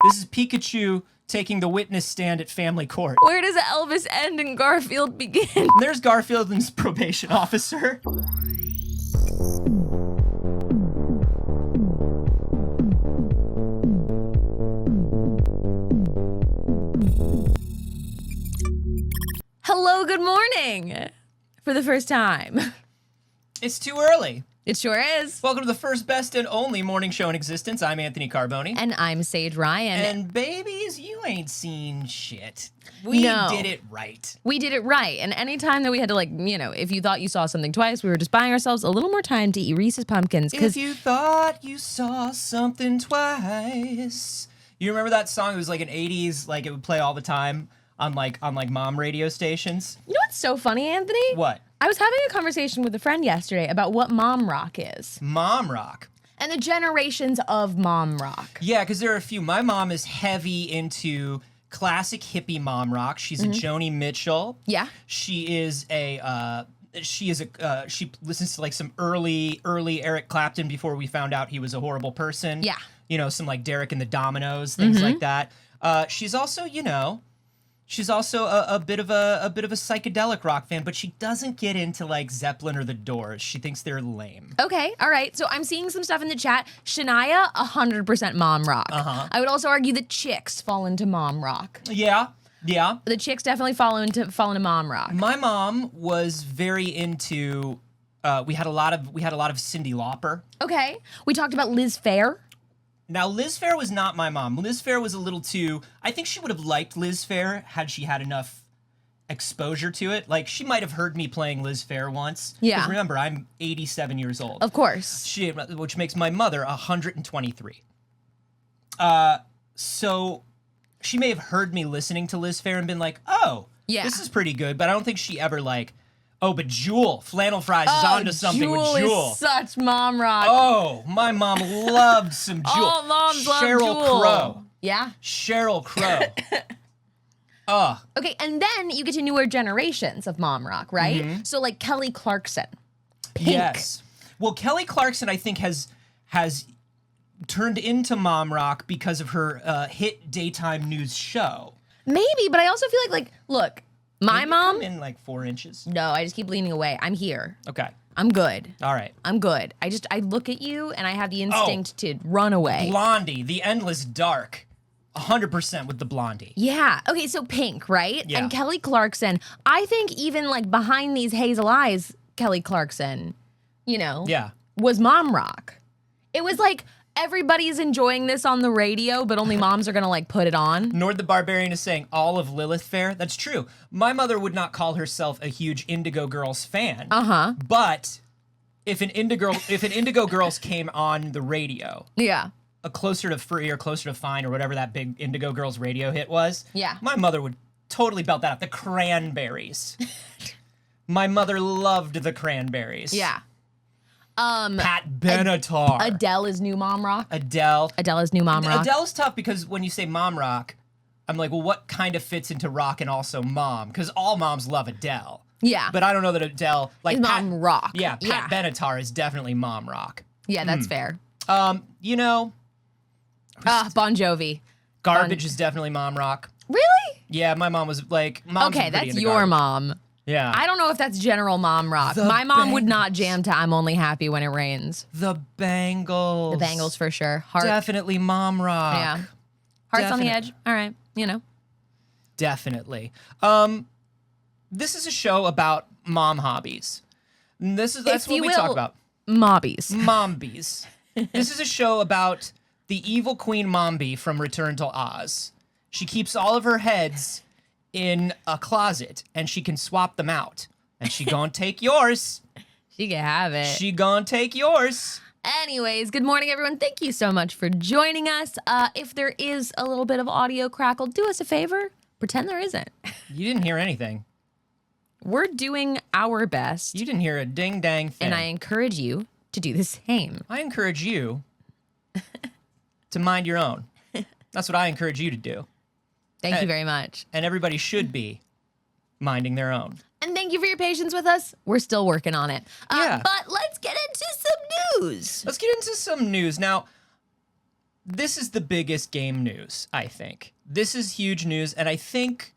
This is Pikachu taking the witness stand at family court. Where does Elvis end and Garfield begin? There's Garfield and his probation officer. Hello, good morning. For the first time. It's too early. It sure is. Welcome to the first, best, and only morning show in existence. I'm Anthony Carboni. And I'm Saige Ryan. And babies, you ain't seen shit. We did it right. We did it right. And anytime that we had to, like, you know, if you thought you saw something twice, we were just buying ourselves a little more time to eat Reese's Pumpkins. If you thought you saw something twice. You remember that song? It was like an 80s, like it would play all the time on like mom radio stations. You know what's so funny, Anthony? What? I was having a conversation with a friend yesterday about what mom rock is. Mom rock. And the generations of mom rock. Yeah, because there are a few. My mom is heavy into classic hippie mom rock. She's a Joni Mitchell. Yeah. She listens to like some early Eric Clapton before we found out he was a horrible person. Yeah. You know, some like Derek and the Dominoes, things like that. She's also, you know, a bit of a psychedelic rock fan, but she doesn't get into like Zeppelin or the Doors. She thinks they're lame. Okay, all right. So I'm seeing some stuff in the chat. Shania, 100% mom rock. I would also argue the Chicks fall into mom rock. Yeah. The Chicks definitely fall into mom rock. My mom was very into. We had a lot of Cyndi Lauper. Okay, we talked about Liz Phair. Now, Liz Phair was not my mom. Liz Phair was a little too... I think she would have liked Liz Phair had she had enough exposure to it. Like, she might have heard me playing Liz Phair once. Yeah. Because remember, I'm 87 years old. Of course. Which makes my mother 123. So she may have heard me listening to Liz Phair and been like, oh, yeah, this is pretty good. But I don't think she ever like... Oh, but Jewel, Flannel Fries is onto something with Jewel. Is such mom rock. Oh, my mom loved some Jewel. All moms love Sheryl Jewel. Crow. Yeah. Sheryl Crow. Okay, and then you get to newer generations of mom rock, right? So like Kelly Clarkson. Pink. Yes. Well, Kelly Clarkson, I think, has turned into mom rock because of her hit daytime news show. Maybe, but I also feel like look, my mom... Come in like 4 inches. No, I just keep leaning away. I'm here. Okay. I'm good. All right. I'm good. I look at you and I have the instinct to run away. Blondie, The Endless Dark. 100% with the Blondie. Yeah. Okay, so Pink, right? Yeah. And Kelly Clarkson. I think even like behind these hazel eyes, Kelly Clarkson, you know, was mom rock. It was like everybody's enjoying this on the radio, but only moms are gonna like put it on. Nord the Barbarian is saying all of Lilith Fair. That's true. My mother would not call herself a huge Indigo Girls fan. But if an Indigo Girls came on the radio, a Closer to Free or Closer to Fine or whatever that big Indigo Girls radio hit was, my mother would totally belt that out. The Cranberries. My mother loved the Cranberries. Yeah. Pat Benatar. Adele is new mom rock. Adele is new mom rock. Adele's tough because when you say mom rock, I'm like, well, what kind of fits into rock and also mom? Because all moms love Adele. Yeah. But I don't know that Adele like is mom rock. Yeah, Pat Benatar is definitely mom rock. Yeah, that's fair. You know, Bon Jovi. Garbage is definitely mom rock. Really? Yeah, my mom was like, mom's okay, pretty that's into your Garbage. mom. Yeah. I don't know if that's general mom rock. The My mom would Bangles. not jam to I'm Only Happy When It Rains. The Bangles. The Bangles for sure. Heart. Definitely mom rock. Yeah. Hearts on the Edge. All right. You know. Definitely. This is a show about mom hobbies. That's what we talk about. Mobbies. Mombies. This is a show about the evil Queen Mombi from Return to Oz. She keeps all of her heads in a closet, and she can swap them out. And she gonna take yours. She can have it. She gonna take yours. Anyways, good morning, everyone. Thank you so much for joining us. If there is a little bit of audio crackle, do us a favor. Pretend there isn't. You didn't hear anything. We're doing our best. You didn't hear a ding-dang thing. And I encourage you to do the same. I encourage you to mind your own. That's what I encourage you to do. Thank you very much. And everybody should be minding their own. And thank you for your patience with us. We're still working on it. Yeah. But let's get into some news. Let's get into some news. Now, this is the biggest game news, I think. This is huge news, and I think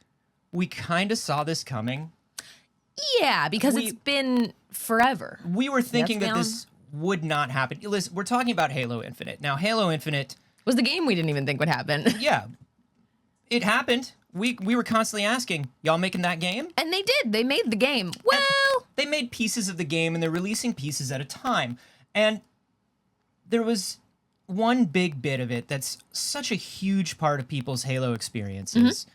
we kind of saw this coming. Yeah, because it's been forever. We were thinking that this would not happen. Listen, we're talking about Halo Infinite. Now, Halo Infinite... was the game we didn't even think would happen. Yeah. It happened. We were constantly asking, y'all making that game? And they did. They made the game. Well... and they made pieces of the game, and they're releasing pieces at a time. And there was one big bit of it that's such a huge part of people's Halo experiences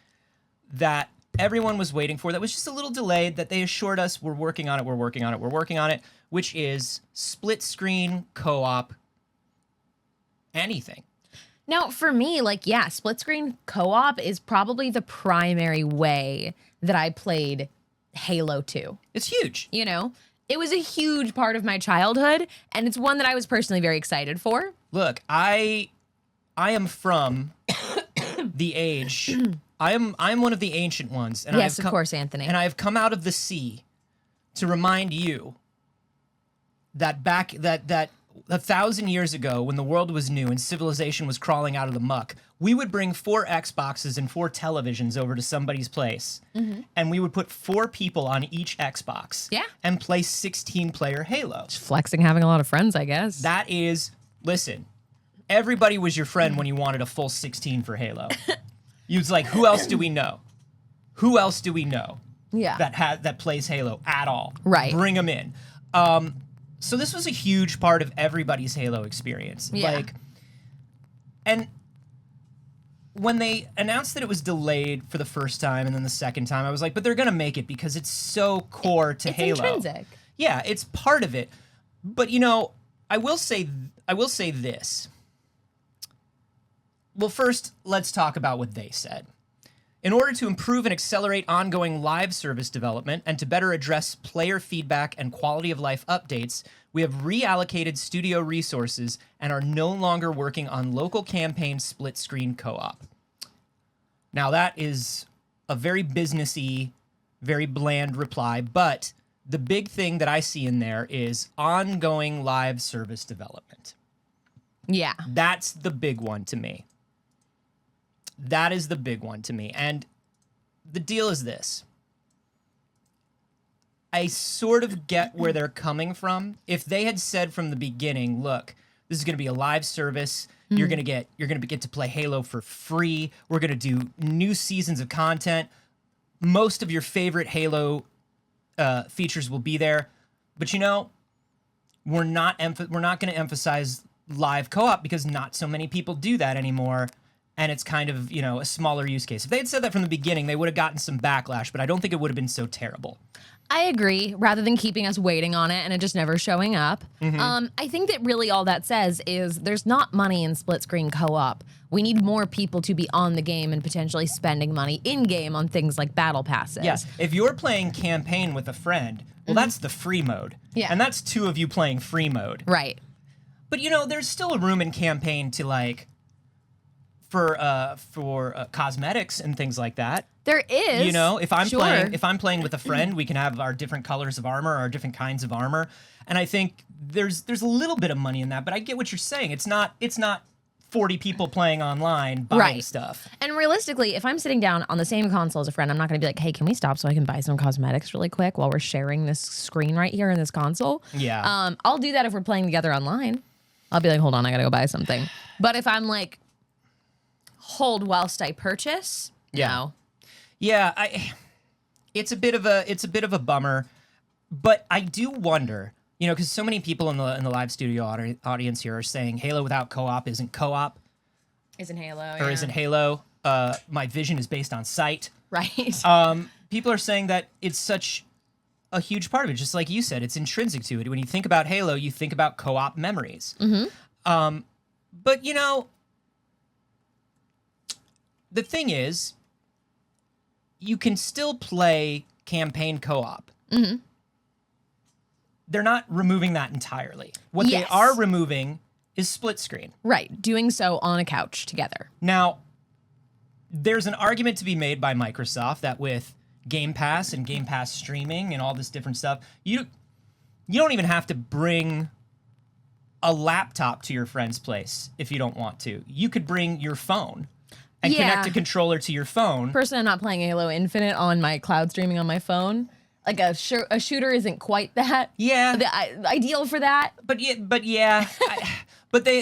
that everyone was waiting for, that was just a little delayed, that they assured us we're working on it, which is split screen, co-op, anything. Now, for me, split screen co-op is probably the primary way that I played Halo 2. It's huge. You know? It was a huge part of my childhood, and it's one that I was personally very excited for. Look, I am from the age... I'm one of the ancient ones. And yes, of course, Anthony. And I have come out of the sea to remind you that that 1,000 years ago, when the world was new and civilization was crawling out of the muck, we would bring 4 Xboxes and 4 televisions over to somebody's place, and we would put 4 people on each Xbox and play 16-player Halo. Just flexing having a lot of friends, I guess. That is, listen, everybody was your friend when you wanted a full 16 for Halo. You was like, who else do we know? Who else do we know? Yeah. That plays Halo at all? Right. Bring them in. So this was a huge part of everybody's Halo experience. Yeah. And when they announced that it was delayed for the first time and then the second time, I was like, but they're gonna make it because it's so core to Halo. It's intrinsic. Yeah, it's part of it. But I will say this. Well, first, let's talk about what they said. In order to improve and accelerate ongoing live service development and to better address player feedback and quality of life updates, we have reallocated studio resources and are no longer working on local campaign split-screen co-op. Now, that is a very businessy, very bland reply, but the big thing that I see in there is ongoing live service development. Yeah. That's the big one to me. That is the big one to me. And the deal is this. I sort of get where they're coming from. If they had said from the beginning, look, this is going to be a live service. You're going to get to play Halo for free. We're going to do new seasons of content. Most of your favorite Halo features will be there. But we're not going to emphasize live co-op because not so many people do that anymore. And it's kind of, a smaller use case. If they had said that from the beginning, they would have gotten some backlash, but I don't think it would have been so terrible. I agree, rather than keeping us waiting on it and it just never showing up. I think that really all that says is there's not money in split-screen co-op. We need more people to be on the game and potentially spending money in-game on things like battle passes. Yes, if you're playing campaign with a friend, well, that's the free mode. Yeah. And that's 2 of you playing free mode. Right. But, there's still a room in campaign to, for cosmetics and things like that. There is. If I'm playing with a friend, we can have our different colors of armor, our different kinds of armor. And I think there's a little bit of money in that, but I get what you're saying. It's not 40 people playing online buying stuff. And realistically, if I'm sitting down on the same console as a friend, I'm not going to be like, hey, can we stop so I can buy some cosmetics really quick while we're sharing this screen right here in this console? Yeah. I'll do that if we're playing together online. I'll be like, hold on, I got to go buy something. But if I'm like, hold whilst I purchase, no. Yeah, it's a bit of a bummer, but I do wonder, because so many people in the live studio audience here are saying Halo without co-op isn't co-op. Isn't Halo. Or isn't Halo. My vision is based on sight. Right. People are saying that it's such a huge part of it, just like you said, it's intrinsic to it. When you think about Halo, you think about co-op memories. But, the thing is, you can still play campaign co-op. They're not removing that entirely. What they are removing is split screen. Right, doing so on a couch together. Now, there's an argument to be made by Microsoft that with Game Pass and Game Pass streaming and all this different stuff, you don't even have to bring a laptop to your friend's place if you don't want to. You could bring your phone and connect a controller to your phone. Personally, I'm not playing Halo Infinite on my cloud streaming on my phone. Like a shooter isn't quite that. Yeah. Ideal for that. But they,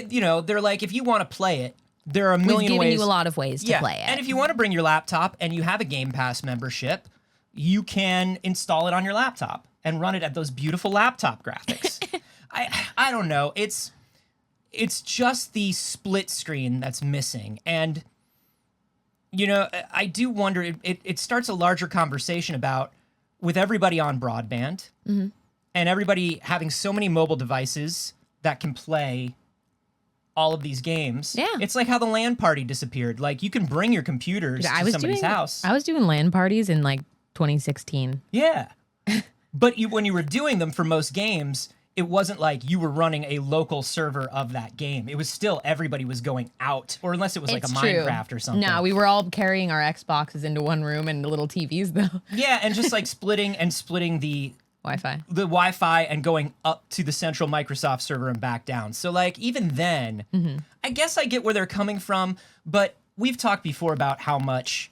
they're like, if you want to play it, there are a million ways. We've given you a lot of ways to play it. And if you want to bring your laptop and you have a Game Pass membership, you can install it on your laptop and run it at those beautiful laptop graphics. I don't know. It's just the split screen that's missing. And, I do wonder, it starts a larger conversation about, with everybody on broadband and everybody having so many mobile devices that can play all of these games. Yeah. It's like how the LAN party disappeared. Like, you can bring your computers to somebody's house. I was doing LAN parties in, 2016. Yeah. But when you were doing them for most games, it wasn't like you were running a local server of that game. It was still everybody was going out, or unless it was like a Minecraft or something. No, we were all carrying our Xboxes into one room and the little TVs, though. Yeah, and just splitting the Wi-Fi and going up to the central Microsoft server and back down. So even then, I guess I get where they're coming from, but we've talked before about how much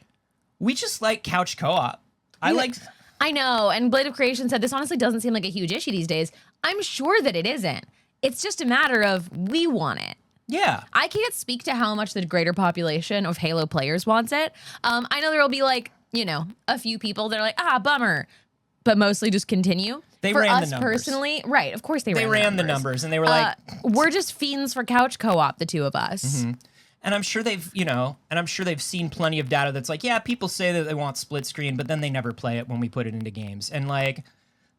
we just like couch co-op. I know, and Blade of Creation said this honestly doesn't seem like a huge issue these days. I'm sure that it isn't. It's just a matter of we want it. Yeah. I can't speak to how much the greater population of Halo players wants it. I know there will be a few people that are like, bummer. But mostly just continue. They for ran us the numbers. Personally, right? Of course they ran the numbers, and they were like, "We're just fiends for couch co-op, the two of us." And I'm sure they've seen plenty of data that's like, yeah, people say that they want split screen, but then they never play it when we put it into games, and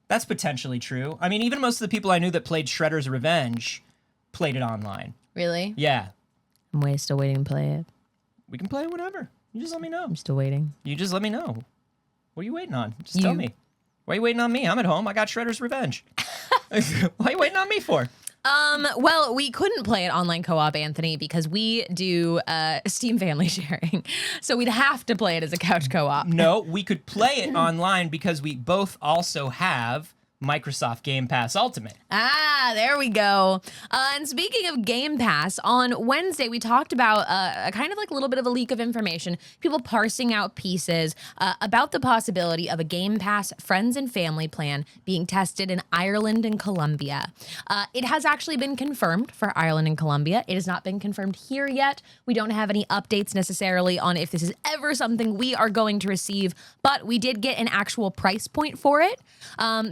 that's potentially true. I mean, even most of the people I knew that played Shredder's Revenge played it online. Really? Yeah. I'm still waiting to play it. We can play it whenever. You just let me know. I'm still waiting. You just let me know. What are you waiting on? Just tell me. Why are you waiting on me? I'm at home. I got Shredder's Revenge. What are you waiting on me for? Well, we couldn't play it online co-op, Anthony, because we do Steam family sharing. So we'd have to play it as a couch co-op. No, we could play it online because we both also have Microsoft Game Pass Ultimate. There we go. And speaking of Game Pass, on Wednesday we talked about a kind of a little bit of a leak of information, people parsing out pieces about the possibility of a Game Pass friends and family plan being tested in Ireland and Colombia. It has actually been confirmed for Ireland and Colombia. It has not been confirmed here yet. We don't have any updates necessarily on if this is ever something we are going to receive, but we did get an actual price point for it.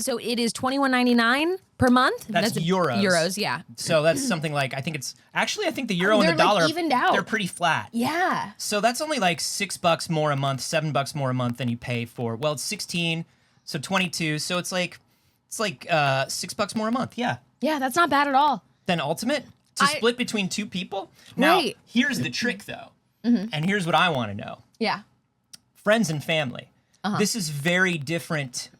So it is $21.99 per month. That's euros. Euros, yeah. So that's something like, I think the euro and the dollar, evened out. They're pretty flat. Yeah. So that's only $6 more a month, $7 more a month than you pay for. Well, it's 16, so 22. So it's $6 more a month. Yeah. Yeah, that's not bad at all. Then Ultimate to split between two people. Now, here's the trick though, and here's what I want to know. Yeah. Friends and family. This is very different.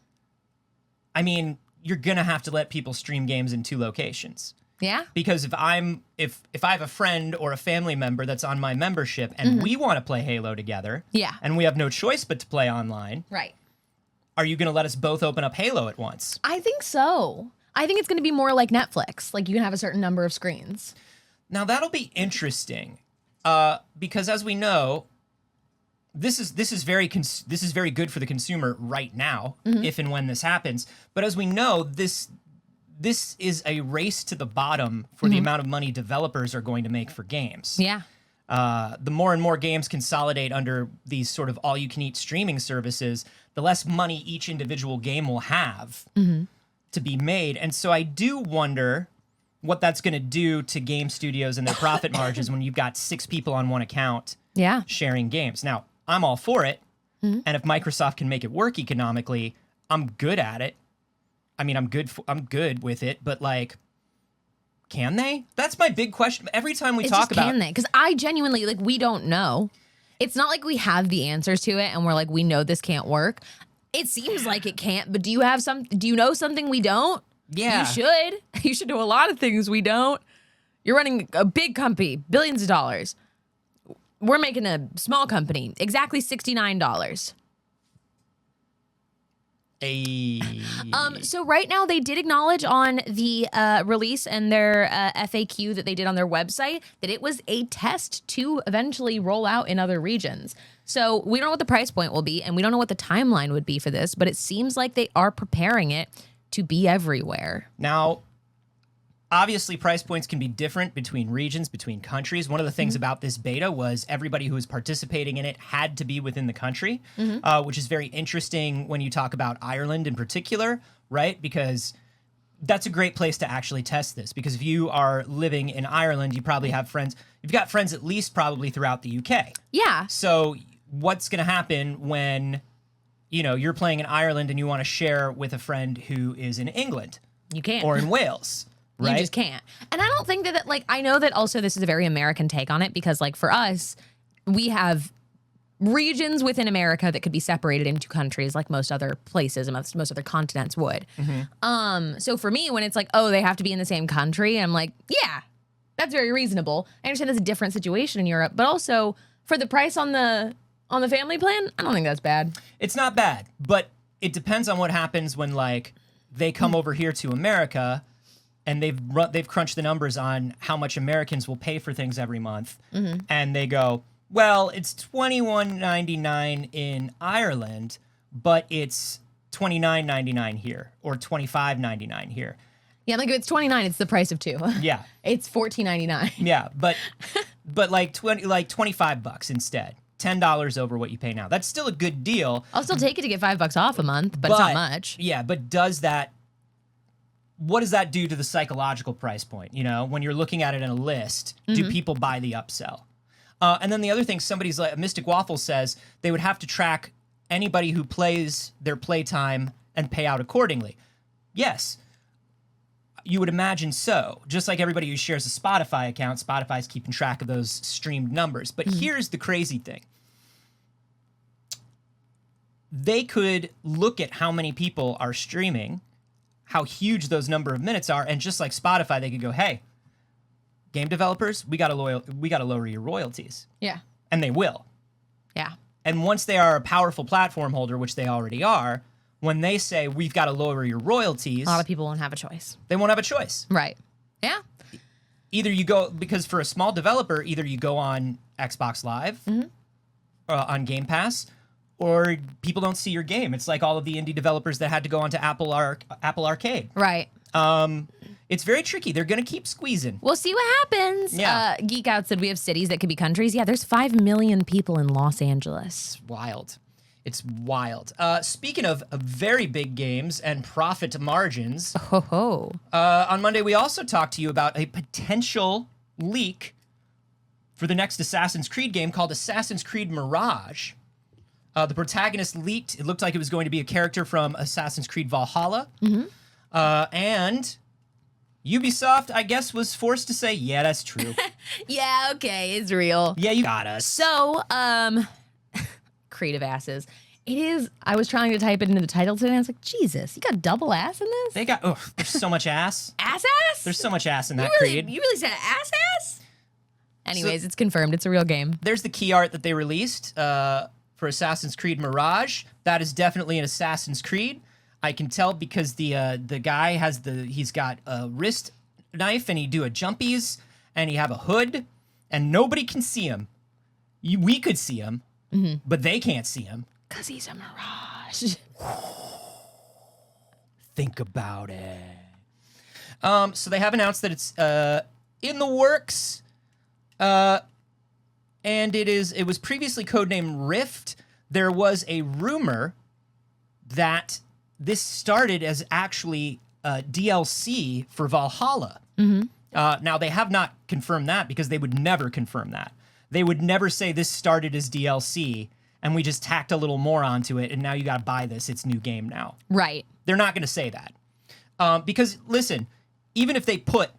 I mean, you're gonna have to let people stream games in two locations. Yeah. Because if I have a friend or a family member that's on my membership and we want to play Halo together, and we have no choice but to play online, right? Are you gonna let us both open up Halo at once? I think so. I think it's gonna be more like Netflix. You can have a certain number of screens. Now that'll be interesting, because as we know, this is very good for the consumer right now, if and when this happens. But as we know, this is a race to the bottom for the amount of money developers are going to make for games. Yeah. The more and more games consolidate under these sort of all-you-can-eat streaming services, the less money each individual game will have to be made. And so I do wonder what that's going to do to game studios and their profit margins when you've got 6 people on one account sharing games. Now, I'm all for it. And if Microsoft can make it work economically, I'm good at it. I mean, I'm good with it, but can they? That's my big question. Every time we talk about, can they? Because I genuinely we don't know. It's not like we have the answers to it and we're we know this can't work. It seems like it can't, but do you know something we don't? Yeah. You should. You should know a lot of things we don't. You're running a big company, billions of dollars. We're making a small company, exactly $69. So right now they did acknowledge on the release and their FAQ that they did on their website that it was a test to eventually roll out in other regions. So we don't know what the price point will be, and we don't know what the timeline would be for this, but it seems like they are preparing it to be everywhere. Now, obviously, price points can be different between regions, between countries. One of the things about this beta was everybody who was participating in it had to be within the country, which is very interesting when you talk about Ireland in particular, right? Because that's a great place to actually test this. Because if you are living in Ireland, you probably have friends. You've got friends at least probably throughout the UK. Yeah. So what's going to happen when, you're playing in Ireland and you want to share with a friend who is in England? You can't. Or in Wales. Right? You just can't. And I don't think that, I know that also this is a very American take on it because, for us, we have regions within America that could be separated into countries like most other places and most other continents would. So for me, when it's they have to be in the same country, I'm like, yeah, that's very reasonable. I understand it's a different situation in Europe, but also for the price on the family plan, I don't think that's bad. It's not bad, but it depends on what happens when, they come over here to America and they've crunched the numbers on how much Americans will pay for things every month, and they go, well, it's $21.99 in Ireland, but it's $29.99 here or $25.99 here. Yeah, if it's $29, it's the price of two. Yeah, it's $14.99. Yeah, but $25 instead. $10 over what you pay now. That's still a good deal. I'll still take it to get $5 off a month, but it's not much. Yeah, but what does that do to the psychological price point? When you're looking at it in a list, do people buy the upsell? And then the other thing, somebody's like Mystic Waffle says they would have to track anybody who plays their playtime and pay out accordingly. Yes, you would imagine so. Just like everybody who shares a Spotify account, Spotify's keeping track of those streamed numbers. But here's the crazy thing. They could look at how many people are streaming, how huge those number of minutes are, and just like Spotify, they could go, hey, game developers, we gotta lower your royalties. Yeah. And they will. Yeah. And once they are a powerful platform holder, which they already are, when they say we've got to lower your royalties, a lot of people won't have a choice. They won't have a choice. Right. Yeah. Either you go, because for a small developer, either you go on Xbox Live, on Game Pass, or people don't see your game. It's like all of the indie developers that had to go onto Apple Arcade. Right. It's very tricky. They're going to keep squeezing. We'll see what happens. Yeah. Geek Out said we have cities that could be countries. Yeah, there's 5 million people in Los Angeles. It's wild. Speaking of very big games and profit margins, on Monday we also talked to you about a potential leak for the next Assassin's Creed game called Assassin's Creed Mirage. The protagonist leaked. It looked like it was going to be a character from Assassin's Creed Valhalla. And Ubisoft, I guess, was forced to say, yeah, that's true. Yeah, okay, it's real. Yeah, you got us. So, creative asses. It is, I was trying to type it into the title today, and I was like, Jesus, you got double ass in this? There's so much ass. Ass? There's so much ass in that Creed. Creed. You really said ass? Anyways, it's confirmed. It's a real game. There's the key art that they released for Assassin's Creed Mirage. That is definitely an Assassin's Creed. I can tell because the guy he's got a wrist knife and he do a jumpies and he have a hood and nobody can see him. We could see him, but they can't see him. Because he's a mirage. Think about it. So they have announced that it's in the works. And it was previously codenamed Rift. There was a rumor that this started as actually DLC for Valhalla. Now, they have not confirmed that because they would never confirm that. They would never say this started as DLC and we just tacked a little more onto it and now you got to buy this. It's new game now. Right. They're not going to say that. Because, listen, even if they put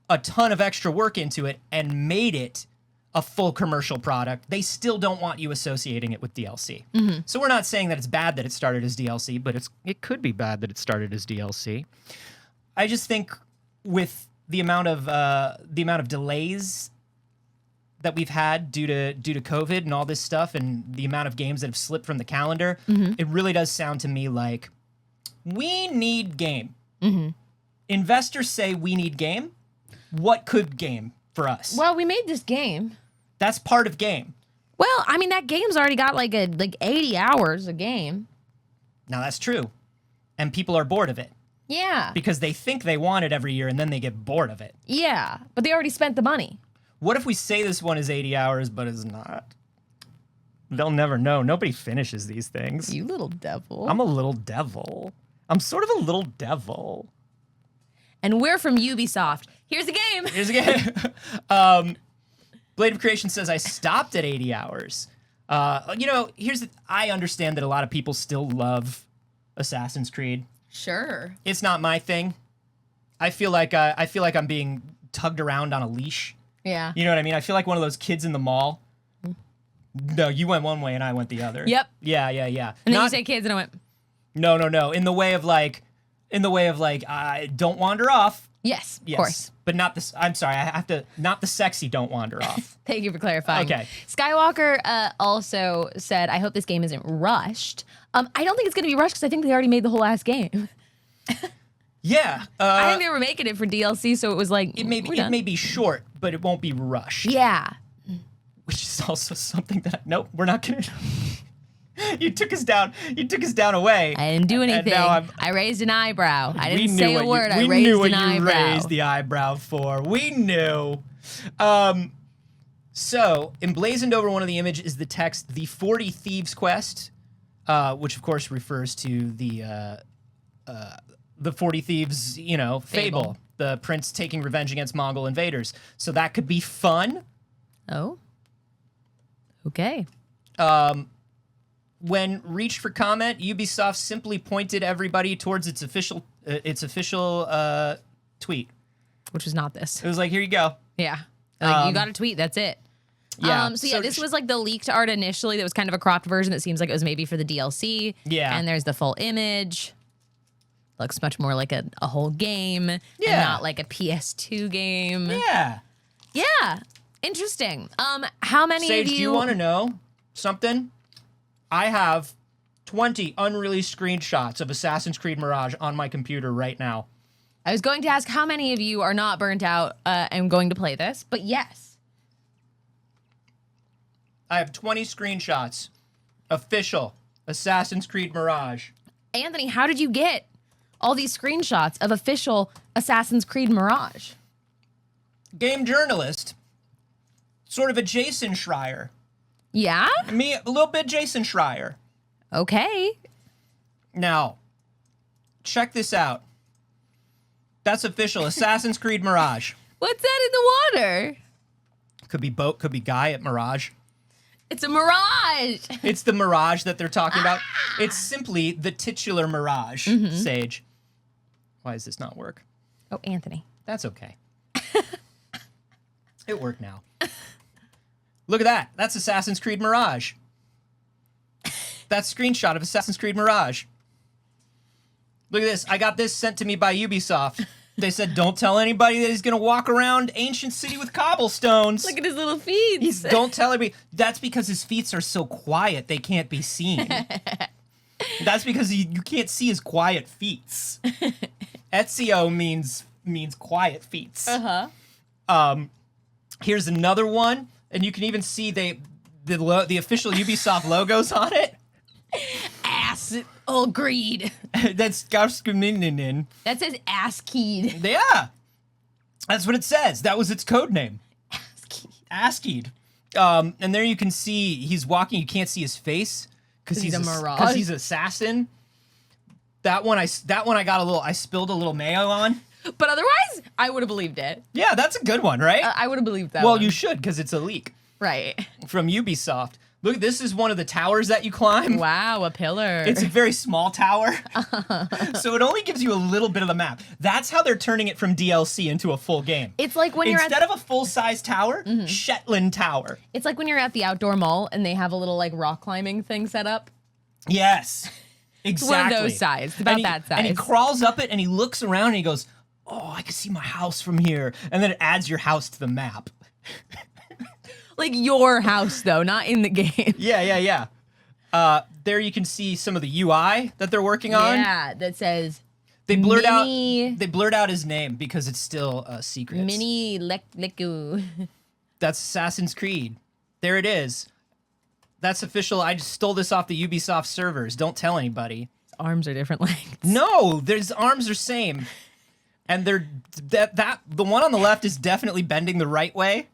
a ton of extra work into it and made it a full commercial product, they still don't want you associating it with DLC. So we're not saying that it's bad that it started as DLC, but it could be bad that it started as DLC. I just think with the amount of delays that we've had due to COVID and all this stuff, and the amount of games that have slipped from the calendar, it really does sound to me like We need game. Investors say we need game. What could game for us? Well, we made this game. That's part of game. Well, I mean, that game's already got like 80 hours a game. Now, that's true. And people are bored of it. Yeah. Because they think they want it every year and then they get bored of it. Yeah, but they already spent the money. What if we say this one is 80 hours, but it's not? They'll never know. Nobody finishes these things. You little devil. I'm a little devil. I'm sort of a little devil. And we're from Ubisoft. Here's a game. Here's a game. Blade of Creation says, I stopped at 80 hours. I understand that a lot of people still love Assassin's Creed. Sure. It's not my thing. I feel like I'm being tugged around on a leash. Yeah. You know what I mean? I feel like one of those kids in the mall. No, you went one way and I went the other. Yep. Yeah. And then you say kids and I went, No. In the way of like, don't wander off. Yes, of course. But not this. I'm sorry. I have to. Not the sexy. Don't wander off. Thank you for clarifying. Okay. Skywalker also said, I hope this game isn't rushed. I don't think it's going to be rushed because I think they already made the whole ass game. Yeah. I think they were making it for DLC, so it was like, it may be short, but it won't be rushed. Yeah. Which is also something that, nope, we're not going to. You took us down away. I didn't do anything. I raised an eyebrow. I didn't say a word. I raised an eyebrow. We knew what you raised the eyebrow for. We knew. So, emblazoned over one of the images is the text, "The 40 Thieves Quest," which of course refers to the 40 Thieves, fable. The prince taking revenge against Mongol invaders. So that could be fun. Oh. Okay. When reached for comment, Ubisoft simply pointed everybody towards its official tweet, which was not this. It was like, here you go. Yeah, you got a tweet. That's it. Yeah. So this was like the leaked art initially. That was kind of a cropped version that seems like it was maybe for the DLC. Yeah. And there's the full image. Looks much more like a whole game. Yeah. And not like a PS2 game. Yeah. Yeah. Interesting. How many Saige, of you? do you want to know something? I have 20 unreleased screenshots of Assassin's Creed Mirage on my computer right now. I was going to ask how many of you are not burnt out and going to play this, but yes. I have 20 screenshots. Official Assassin's Creed Mirage. Anthony, how did you get all these screenshots of official Assassin's Creed Mirage? Game journalist. Sort of a Jason Schreier. Yeah? Me, a little bit Jason Schreier. Okay. Now, check this out. That's official. Assassin's Creed Mirage. What's that in the water? Could be boat, could be guy at Mirage. It's a mirage. It's the Mirage that they're talking about. It's simply the titular Mirage, Saige. Why does this not work? Oh, Anthony. That's okay. It worked now. Look at that. That's Assassin's Creed Mirage. That's a screenshot of Assassin's Creed Mirage. Look at this. I got this sent to me by Ubisoft. They said, don't tell anybody that he's going to walk around ancient city with cobblestones. Look at his little feet. Don't tell anybody. That's because his feet are so quiet they can't be seen. That's because you can't see his quiet feet. Ezio means quiet feet. Here's another one. And you can even see the official Ubisoft logos on it. Ass. Oh, greed. That's Garskuminin. That says ass keyed. Yeah. That's what it says. That was its code name. Ass keyed. And there you can see he's walking. You can't see his face because he's a mirage. Because he's an assassin. That one I got I spilled a little mayo on. But otherwise, I would have believed it. Yeah, that's a good one, right? I would have believed that Well, one. you should, because it's a leak. Right. From Ubisoft. Look, this is one of the towers that you climb. Wow, a pillar. It's a very small tower. So it only gives you a little bit of the map. That's how they're turning it from DLC into a full game. It's like when Instead of a full-size tower, Shetland Tower. It's like when you're at the outdoor mall and they have a little like rock climbing thing set up. Yes. Exactly. It's one of those sizes. It's about that size. And he crawls up it and he looks around and he goes, oh, I can see my house from here. And then it adds your house to the map. Like your house, though, not in the game. Yeah. There you can see some of the UI that they're working on. Yeah, that says they blurred out his name because it's still a secret. Mini Leku. That's Assassin's Creed. There it is. That's official. I just stole this off the Ubisoft servers. Don't tell anybody. His arms are different lengths. No, his arms are same. And the one on the left is definitely bending the right way.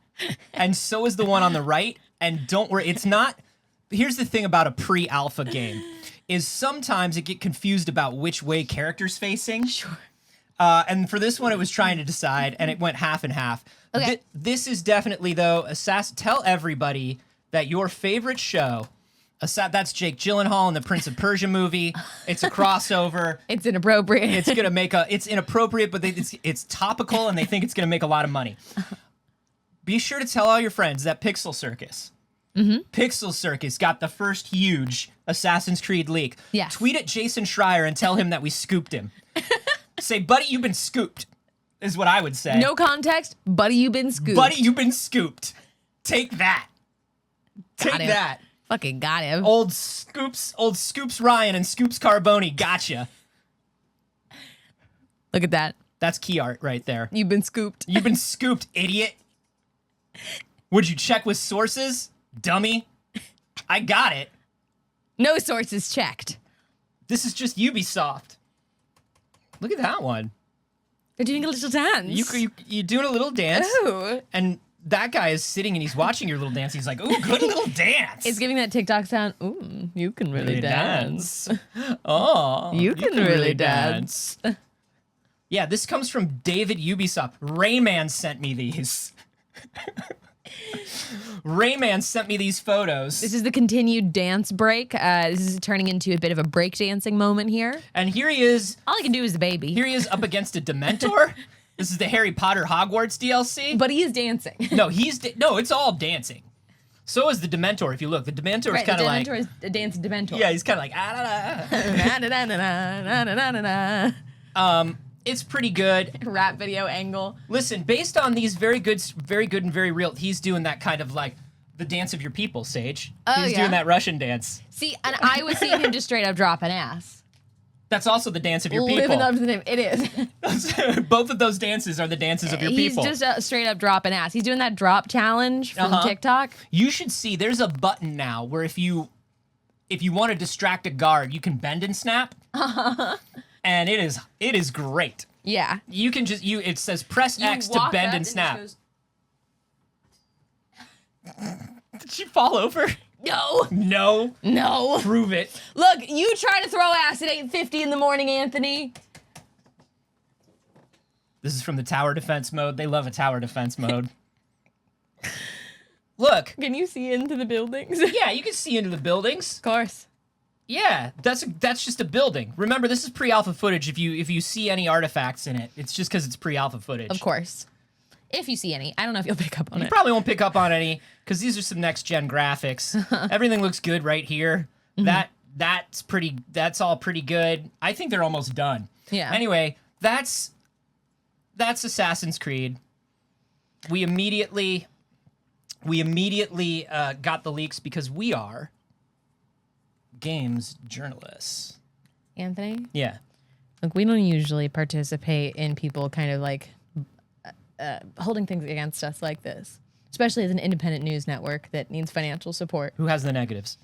And so is the one on the right. And don't worry, it's not. Here's the thing about a pre-alpha game is sometimes it get confused about which way characters facing. Sure. And for this one, it was trying to decide, and it went half and half. Okay. This is definitely, though, tell everybody that your favorite show, that's Jake Gyllenhaal in the Prince of Persia movie. It's a crossover. It's inappropriate. It's inappropriate, but it's topical, and they think it's gonna make a lot of money. Be sure to tell all your friends that Pixel Circus. Pixel Circus got the first huge Assassin's Creed leak. Yes. Tweet at Jason Schreier and tell him that we scooped him. Say, buddy, you've been scooped, is what I would say. No context, buddy, you've been scooped. Buddy, you've been scooped. Take that. Take that. Fucking got him. Old Scoops Ryan and Scoops Carboni, gotcha. Look at that. That's key art right there. You've been scooped. You've been scooped, idiot. Would you check with sources, dummy? I got it. No sources checked. This is just Ubisoft. Look at that one. They're doing a little dance. You're doing a little dance. Ooh. And that guy is sitting and he's watching your little dance. He's like, ooh, good little dance. It's giving that TikTok sound. Ooh, you can really dance. Oh, you can really dance. Yeah, this comes from David Ubisoft. Rayman sent me these. Rayman sent me these photos. This is the continued dance break. This is turning into a bit of a breakdancing moment here. And here he is. All I can do is the baby. Here he is up against a Dementor. This is the Harry Potter Hogwarts DLC. But he is dancing. No, it's all dancing. So is the Dementor. If you look, the Dementor is kind of like. The Dementor is a dancing Dementor. Yeah, he's kind of like It's pretty good. Rap video angle. Listen, based on these very good and very real, he's doing that kind of like the dance of your people, Saige. He's doing that Russian dance. See, and I was seeing him just straight up drop an ass. That's also the dance of your people. Living up to the name. It is. Both of those dances are the dances of your people. He's just straight up drop an ass. He's doing that drop challenge from TikTok. You should see, there's a button now where if you want to distract a guard, you can bend and snap. And it is great. Yeah. You can it says press X to bend and snap. Did she fall over? No. No. No. Prove it. Look, you try to throw ass at 8:50 in the morning, Anthony. This is from the tower defense mode. They love a tower defense mode. Look. Can you see into the buildings? Yeah, you can see into the buildings. Of course. Yeah, that's just a building. Remember, this is pre-alpha footage. If you see any artifacts in it, it's just because it's pre-alpha footage. Of course. If you see any. I don't know if you'll pick up on it. You probably won't pick up on any, because these are some next-gen graphics. Everything looks good right here. Mm-hmm. That's all pretty good. I think they're almost done. Yeah. Anyway, that's Assassin's Creed. We immediately got the leaks because we are games journalists. Anthony? Yeah. Look, we don't usually participate in people kind of like holding things against us like this, especially as an independent news network that needs financial support. Who has the negatives?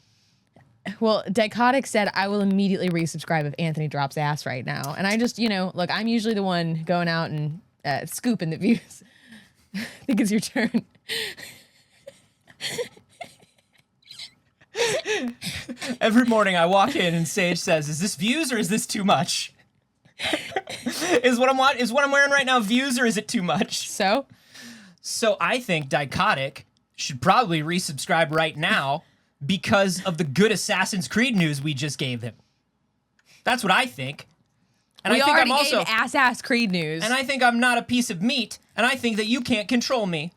Well, Dichotic said, I will immediately resubscribe if Anthony drops ass right now. And I just, look, I'm usually the one going out and scooping the views. I think it's your turn. Every morning I walk in and Saige says, "Is this views or is this too much?" Is what I'm wearing right now views or is it too much? So I think Dichotic should probably resubscribe right now because of the good Assassin's Creed news we just gave him. That's what I think. And we I think already I'm also gave ass Creed news. And I think I'm not a piece of meat, and I think that you can't control me.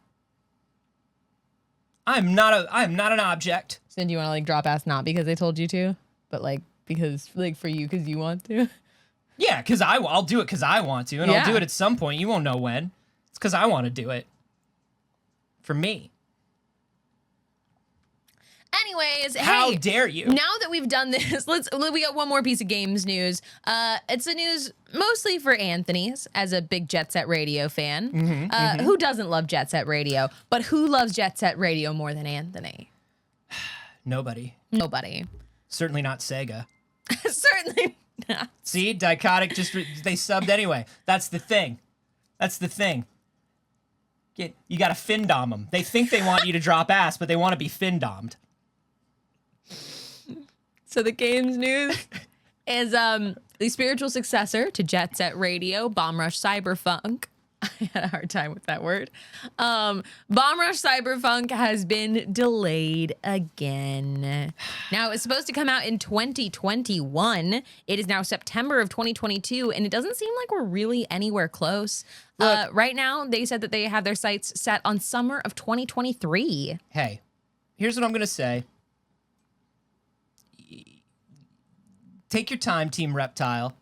I'm not an object. So then do you want to drop ass not because they told you to, but because for you because you want to? Yeah, because I'll do it because I want to, and I'll do it at some point. You won't know when. It's because I want to do it. For me. Anyways, how hey, dare you? Now that we've done this, we got one more piece of games news. It's a news mostly for Anthony's as a big Jet Set Radio fan. Who doesn't love Jet Set Radio? But who loves Jet Set Radio more than Anthony? Nobody. Certainly not Sega. Certainly not. See, Dichotic they subbed anyway. That's the thing. You got to fin-dom them. They think they want you to drop ass, but they want to be fin-dommed. So the games news is the spiritual successor to Jet Set Radio, Bomb Rush Cyberfunk. I had a hard time with that word. Bomb Rush Cyberfunk has been delayed again. Now, it's supposed to come out in 2021. It is now September of 2022, and it doesn't seem like we're really anywhere close. Right now, they said that they have their sights set on summer of 2023. Hey, here's what I'm going to say. Take your time, Team Reptile.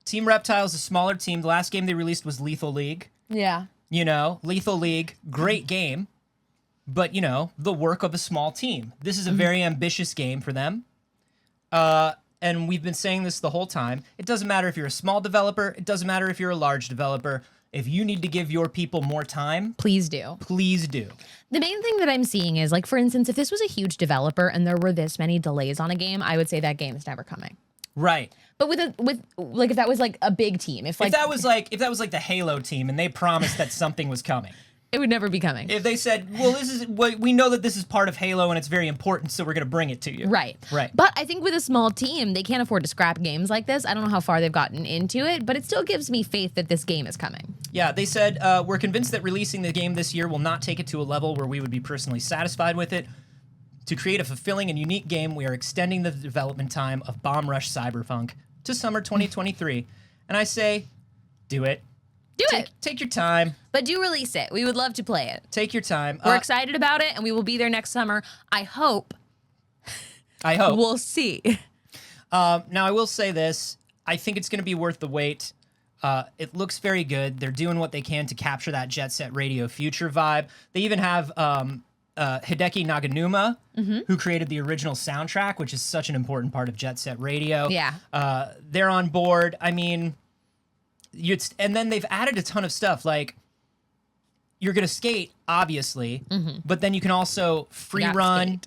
Team Reptile is a smaller team. The last game they released was Lethal League. Yeah. You know, Lethal League, great game, but, you know, the work of a small team. This is a very ambitious game for them. And we've been saying this the whole time. It doesn't matter if you're a small developer. It doesn't matter if you're a large developer. If you need to give your people more time, please do. Please do. The main thing that I'm seeing is, like, for instance, if this was a huge developer and there were this many delays on a game, I would say that game is never coming. Right. But if that was like a big team, if that was like the Halo team and they promised that something was coming, it would never be coming. If they said, well, we know that this is part of Halo and it's very important, so we're going to bring it to you. Right. But I think with a small team, they can't afford to scrap games like this. I don't know how far they've gotten into it, but it still gives me faith that this game is coming. Yeah, they said, we're convinced that releasing the game this year will not take it to a level where we would be personally satisfied with it. To create a fulfilling and unique game, we are extending the development time of Bomb Rush Cyberfunk to summer 2023. And I say, do it. Take your time. But do release it. We would love to play it. Take your time. We're excited about it, and we will be there next summer. I hope. We'll see. Now, I will say this. I think it's going to be worth the wait. It looks very good. They're doing what they can to capture that Jet Set Radio future vibe. They even have Hideki Naganuma, who created the original soundtrack, which is such an important part of Jet Set Radio. Yeah. They're on board. I mean, and then they've added a ton of stuff. Like, you're going to skate, obviously, but then you can also free run.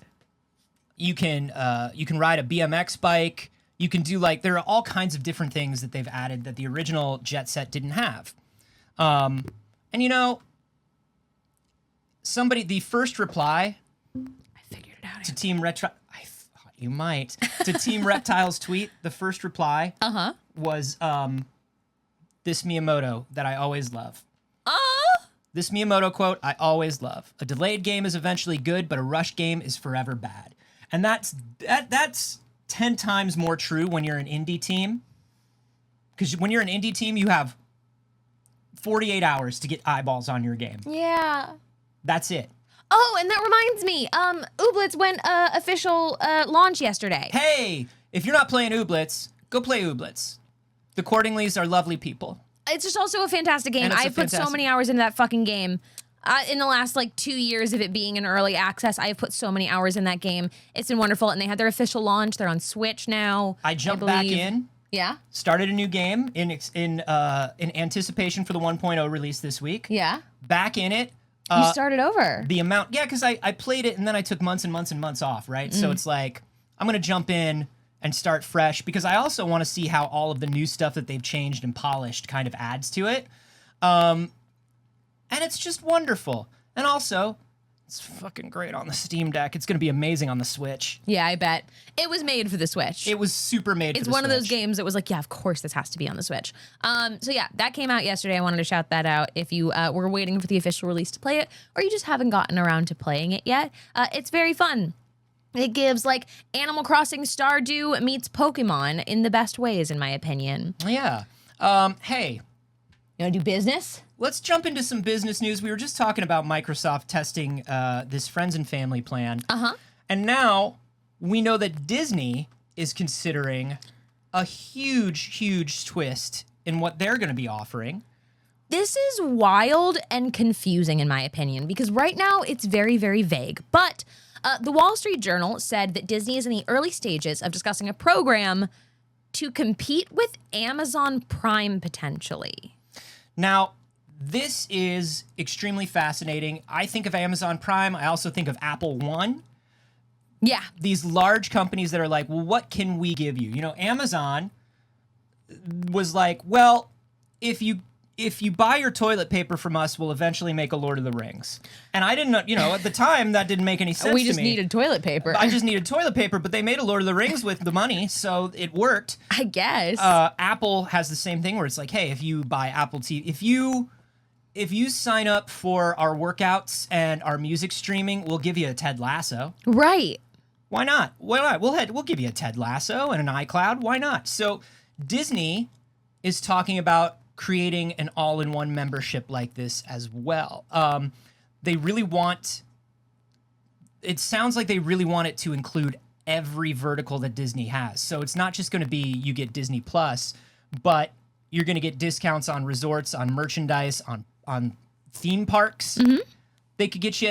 You can ride a BMX bike. You can do, like, there are all kinds of different things that they've added that the original Jet Set didn't have. And, you know, the first reply I figured it out to Team Reptile, I thought you might, to Team Reptile's tweet, the first reply was this Miyamoto that I always love. This Miyamoto quote, I always love. A delayed game is eventually good, but a rushed game is forever bad. And that's 10 times more true when you're an indie team. Because when you're an indie team, you have 48 hours to get eyeballs on your game. Yeah. That's it. Oh, and that reminds me, Ooblets went official launch yesterday. Hey, if you're not playing Ooblets, go play Ooblets. The Cordingleys are lovely people. It's just also a fantastic game. I've put so many hours into that fucking game. In the last, 2 years of it being in early access, I've put so many hours in that game. It's been wonderful, and they had their official launch. They're on Switch now. I jumped back in. Yeah? Started a new game in anticipation for the 1.0 release this week. Yeah? Back in it. You started over. The amount, yeah, because I played it, and then I took months and months and months off, right? So it's like, I'm going to jump in and start fresh, because I also want to see how all of the new stuff that they've changed and polished kind of adds to it. And it's just wonderful. And also, it's fucking great on the Steam Deck. It's going to be amazing on the Switch. Yeah, I bet. It was made for the Switch. It was super made for the Switch. It's one of those games that was like, yeah, of course this has to be on the Switch. So yeah, that came out yesterday. I wanted to shout that out. If you were waiting for the official release to play it, or you just haven't gotten around to playing it yet, it's very fun. It gives, Animal Crossing Stardew meets Pokemon in the best ways, in my opinion. Yeah. Hey. You want to do business? Let's jump into some business news. We were just talking about Microsoft testing this Friends and Family plan. And now we know that Disney is considering a huge, huge twist in what they're going to be offering. This is wild and confusing, in my opinion, because right now it's very, very vague. But The Wall Street Journal said that Disney is in the early stages of discussing a program to compete with Amazon Prime potentially. Now, this is extremely fascinating. I think of Amazon Prime. I also think of Apple One. Yeah. These large companies that are like, well, what can we give you? You know, Amazon was like, well, if you buy your toilet paper from us, we'll eventually make a Lord of the Rings. And I didn't know, you know, at the time that didn't make any sense to me. We just needed toilet paper. I just needed toilet paper, but they made a Lord of the Rings with the money, so it worked. I guess. Apple has the same thing where it's like, hey, if you buy Apple TV, if you sign up for our workouts and our music streaming, we'll give you a Ted Lasso. Right. Why not? Why not? We'll give you a Ted Lasso and an iCloud. Why not? So Disney is talking about creating an all-in-one membership like this as well. They really want, it sounds like they really want it to include every vertical that Disney has. So it's not just going to be you get Disney Plus, but you're going to get discounts on resorts, on merchandise, on theme parks. Mm-hmm. They could get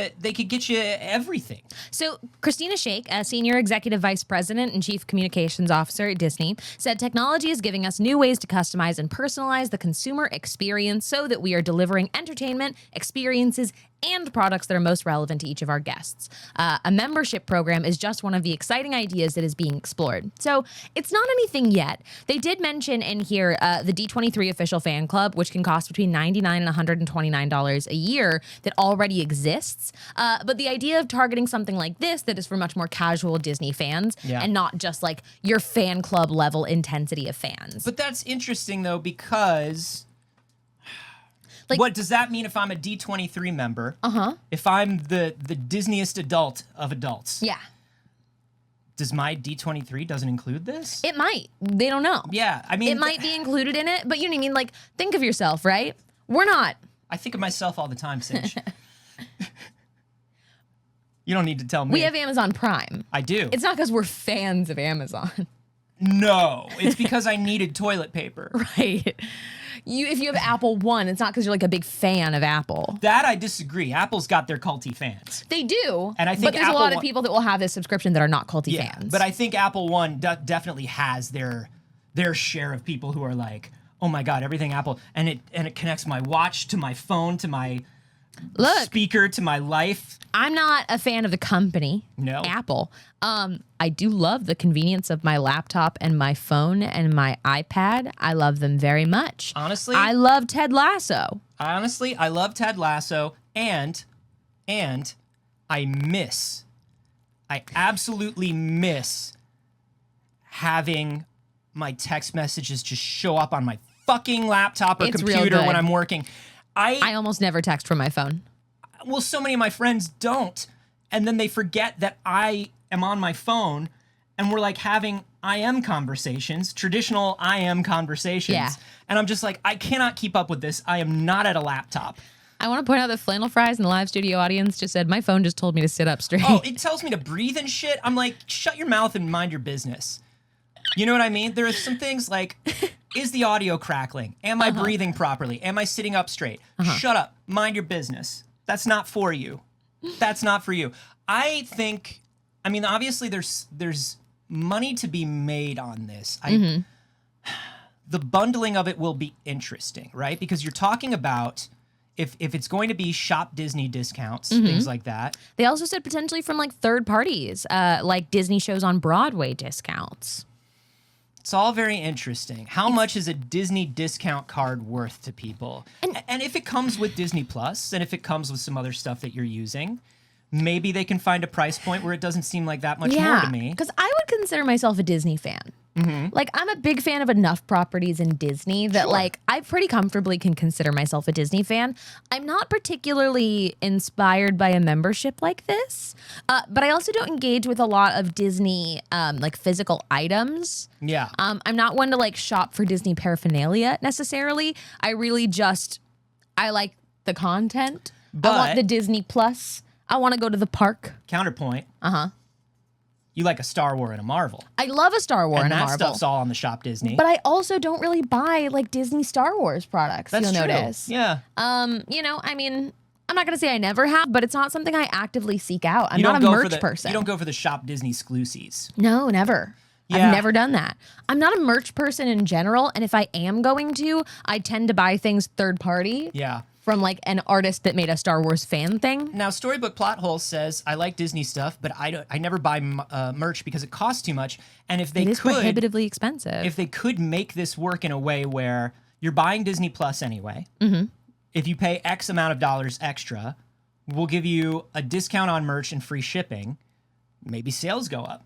you everything. So Christina Shake, a senior executive vice president and chief communications officer at Disney, said technology is giving us new ways to customize and personalize the consumer experience so that we are delivering entertainment, experiences, and products that are most relevant to each of our guests. A membership program is just one of the exciting ideas that is being explored. So it's not anything yet. They did mention in here the D23 official fan club, which can cost between $99 and $129 a year, that already exists. But the idea of targeting something like this that is for much more casual Disney fans and not just like your fan club level intensity of fans. But that's interesting though, because like, what does that mean if I'm a D23 member? If I'm the Disneyest adult of adults? Yeah. Does my D23 doesn't include this? It might. They don't know. Yeah, I mean, it might be included in it, but you know what I mean? Like, think of yourself, right? We're not. I think of myself all the time, Saige. You don't need to tell me. We have Amazon Prime. I do. It's not because we're fans of Amazon. No, it's because I needed toilet paper. Right. If you have Apple One, it's not because you're like a big fan of Apple. That I disagree. Apple's got their culty fans. They do. And I think but there's a lot of people that will have this subscription that are not culty fans. But I think Apple One definitely has their share of people who are like, oh my God, everything Apple. And it connects my watch to my phone, to my speaker, to my life. I'm not a fan of the company, Apple. I do love the convenience of my laptop and my phone and my iPad. I love them very much. Honestly, I love Ted Lasso. Honestly, I love Ted Lasso, and I absolutely miss having my text messages just show up on my fucking laptop or computer when I'm working. I almost never text from my phone. Well, so many of my friends don't. And then they forget that I am on my phone and we're like having IM conversations, traditional IM conversations. Yeah. And I'm just like, I cannot keep up with this. I am not at a laptop. I want to point out that Flannel Fries in the live studio audience just said, my phone just told me to sit up straight. Oh, it tells me to breathe and shit. I'm like, shut your mouth and mind your business. You know what I mean? There are some things like, is the audio crackling? Am I breathing properly? Am I sitting up straight? Shut up. Mind your business. That's not for you. That's not for you. I think, I mean, obviously there's money to be made on this. The bundling of it will be interesting, right? Because you're talking about if it's going to be Shop Disney discounts, things like that. They also said potentially from like third parties, like Disney shows on Broadway discounts. It's all very interesting. How much is a Disney discount card worth to people? And if it comes with Disney Plus, and if it comes with some other stuff that you're using, maybe they can find a price point where it doesn't seem like that much more to me. Because I would consider myself a Disney fan. Like, I'm a big fan of enough properties in Disney that, like, I pretty comfortably can consider myself a Disney fan. I'm not particularly inspired by a membership like this, but I also don't engage with a lot of Disney, like, physical items. Yeah. I'm not one to, like, shop for Disney paraphernalia necessarily. I really just, I like the content. I want the Disney Plus. I want to go to the park. Counterpoint. You like a Star Wars and a Marvel. I love a Star Wars and a Marvel. And that stuff's all on the Shop Disney. But I also don't really buy like Disney Star Wars products. That's you'll true. Notice. Yeah. You know, I mean, I'm not going to say I never have, but it's not something I actively seek out. I'm not a merch person. You don't go for the Shop Disney exclusives. No, never. Yeah. I've never done that. I'm not a merch person in general, and if I am going to, I tend to buy things third party. Yeah. From like an artist that made a Star Wars fan thing. Now, Storybook Plothole says, I like Disney stuff, but I never buy merch because it costs too much. And if they It is prohibitively expensive. If they could make this work in a way where you're buying Disney Plus anyway, if you pay X amount of dollars extra, we'll give you a discount on merch and free shipping. Maybe sales go up.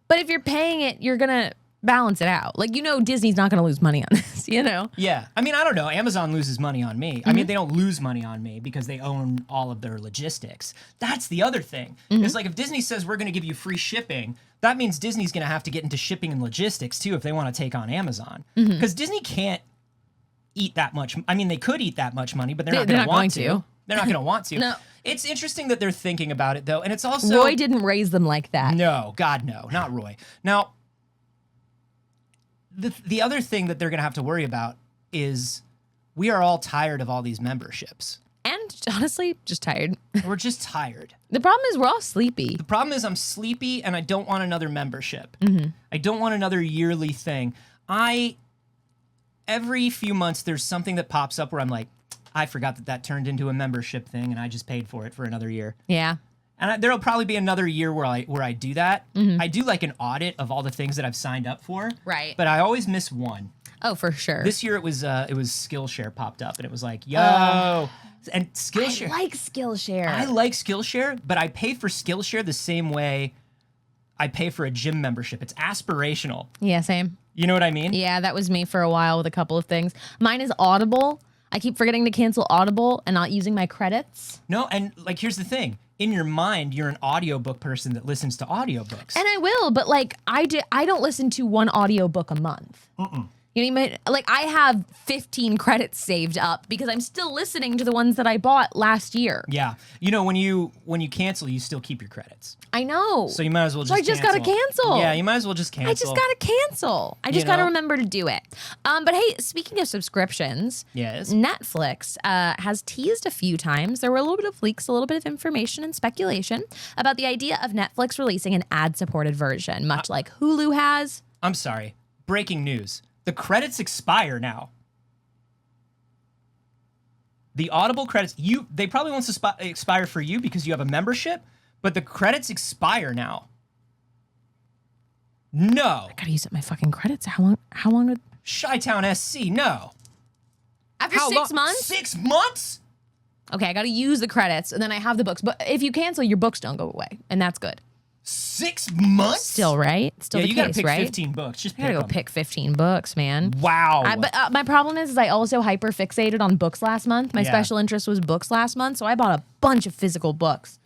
But if you're paying it, you're going to balance it out. Like, Disney's not going to lose money on this, Yeah. I mean, I don't know. Amazon loses money on me. I mean, they don't lose money on me because they own all of their logistics. That's the other thing. It's like if Disney says we're going to give you free shipping, that means Disney's going to have to get into shipping and logistics too if they want to take on Amazon. Because Disney can't eat that much. I mean, they could eat that much money, but they're not going to want to. They're not going to want to. No. It's interesting that they're thinking about it, though. And it's also... Roy didn't raise them like that. No. God, no. Not Roy. Now... The other thing that they're going to have to worry about is we are all tired of all these memberships. And honestly, just tired. We're just tired. The problem is we're all sleepy. The problem is I'm sleepy and I don't want another membership. I don't want another yearly thing. Every few months, there's something that pops up where I'm like, I forgot that turned into a membership thing and I just paid for it for another year. Yeah. And there'll probably be another year where I do that. I do like an audit of all the things that I've signed up for. Right. But I always miss one. Oh, for sure. This year it was Skillshare popped up and it was like, yo. And Skillshare. I like Skillshare. I like Skillshare, but I pay for Skillshare the same way I pay for a gym membership. It's aspirational. Yeah, same. You know what I mean? Yeah, that was me for a while with a couple of things. Mine is Audible. I keep forgetting to cancel Audible and not using my credits. No, and like here's the thing. In your mind, you're an audiobook person that listens to audiobooks. And I will, but like I don't listen to one audiobook a month. You know, like I have 15 credits saved up because I'm still listening to the ones that I bought last year. Yeah. You know, when you cancel, you still keep your credits. I know. So you might as well just So I just gotta cancel. Yeah, you might as well just cancel. I just gotta cancel. I just gotta remember to do it. But hey, speaking of subscriptions, yes, Netflix has teased a few times. There were a little bit of leaks, a little bit of information and speculation about the idea of Netflix releasing an ad-supported version, much like Hulu has. I'm sorry. Breaking news. The credits expire now. The Audible credits, they probably won't expire for you because you have a membership, but the credits expire now. No. I gotta use up my fucking credits. How long would... Chi-Town SC, no. After 6 months? 6 months? Okay, I gotta use the credits, and then I have the books. But if you cancel, your books don't go away, and that's good. 6 months? Still, right? Still the case, right? You gotta pick 15 books. Just pick I gotta go pick 15 books, man. Wow. But my problem is I also hyper fixated on books last month. My special interest was books last month, so I bought a bunch of physical books.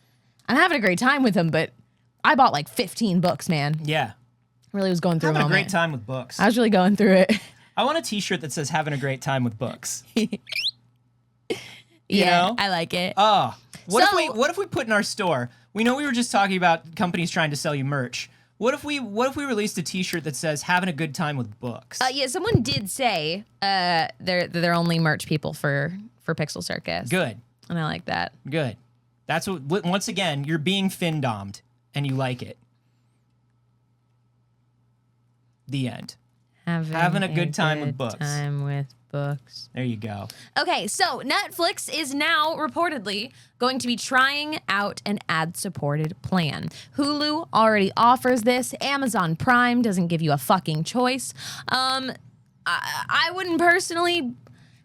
I'm having a great time with them, but I bought like 15 books, man. Yeah. Really was going through having a great time with books. I was really going through it. I want a t-shirt that says having a great time with books. You know? I like it. Oh. What if we put in our store? We know we were just talking about companies trying to sell you merch. What if we released a t-shirt that says having a good time with books? Yeah, someone did say they're only merch people for Pixel Circus. Good. And I like that. Good. That's what, once again, you're being fin-dommed and you like it. The end. Having a good time with books. There you go. Okay, so Netflix is now reportedly going to be trying out an ad-supported plan. Hulu already offers this. Amazon Prime doesn't give you a fucking choice. I wouldn't personally...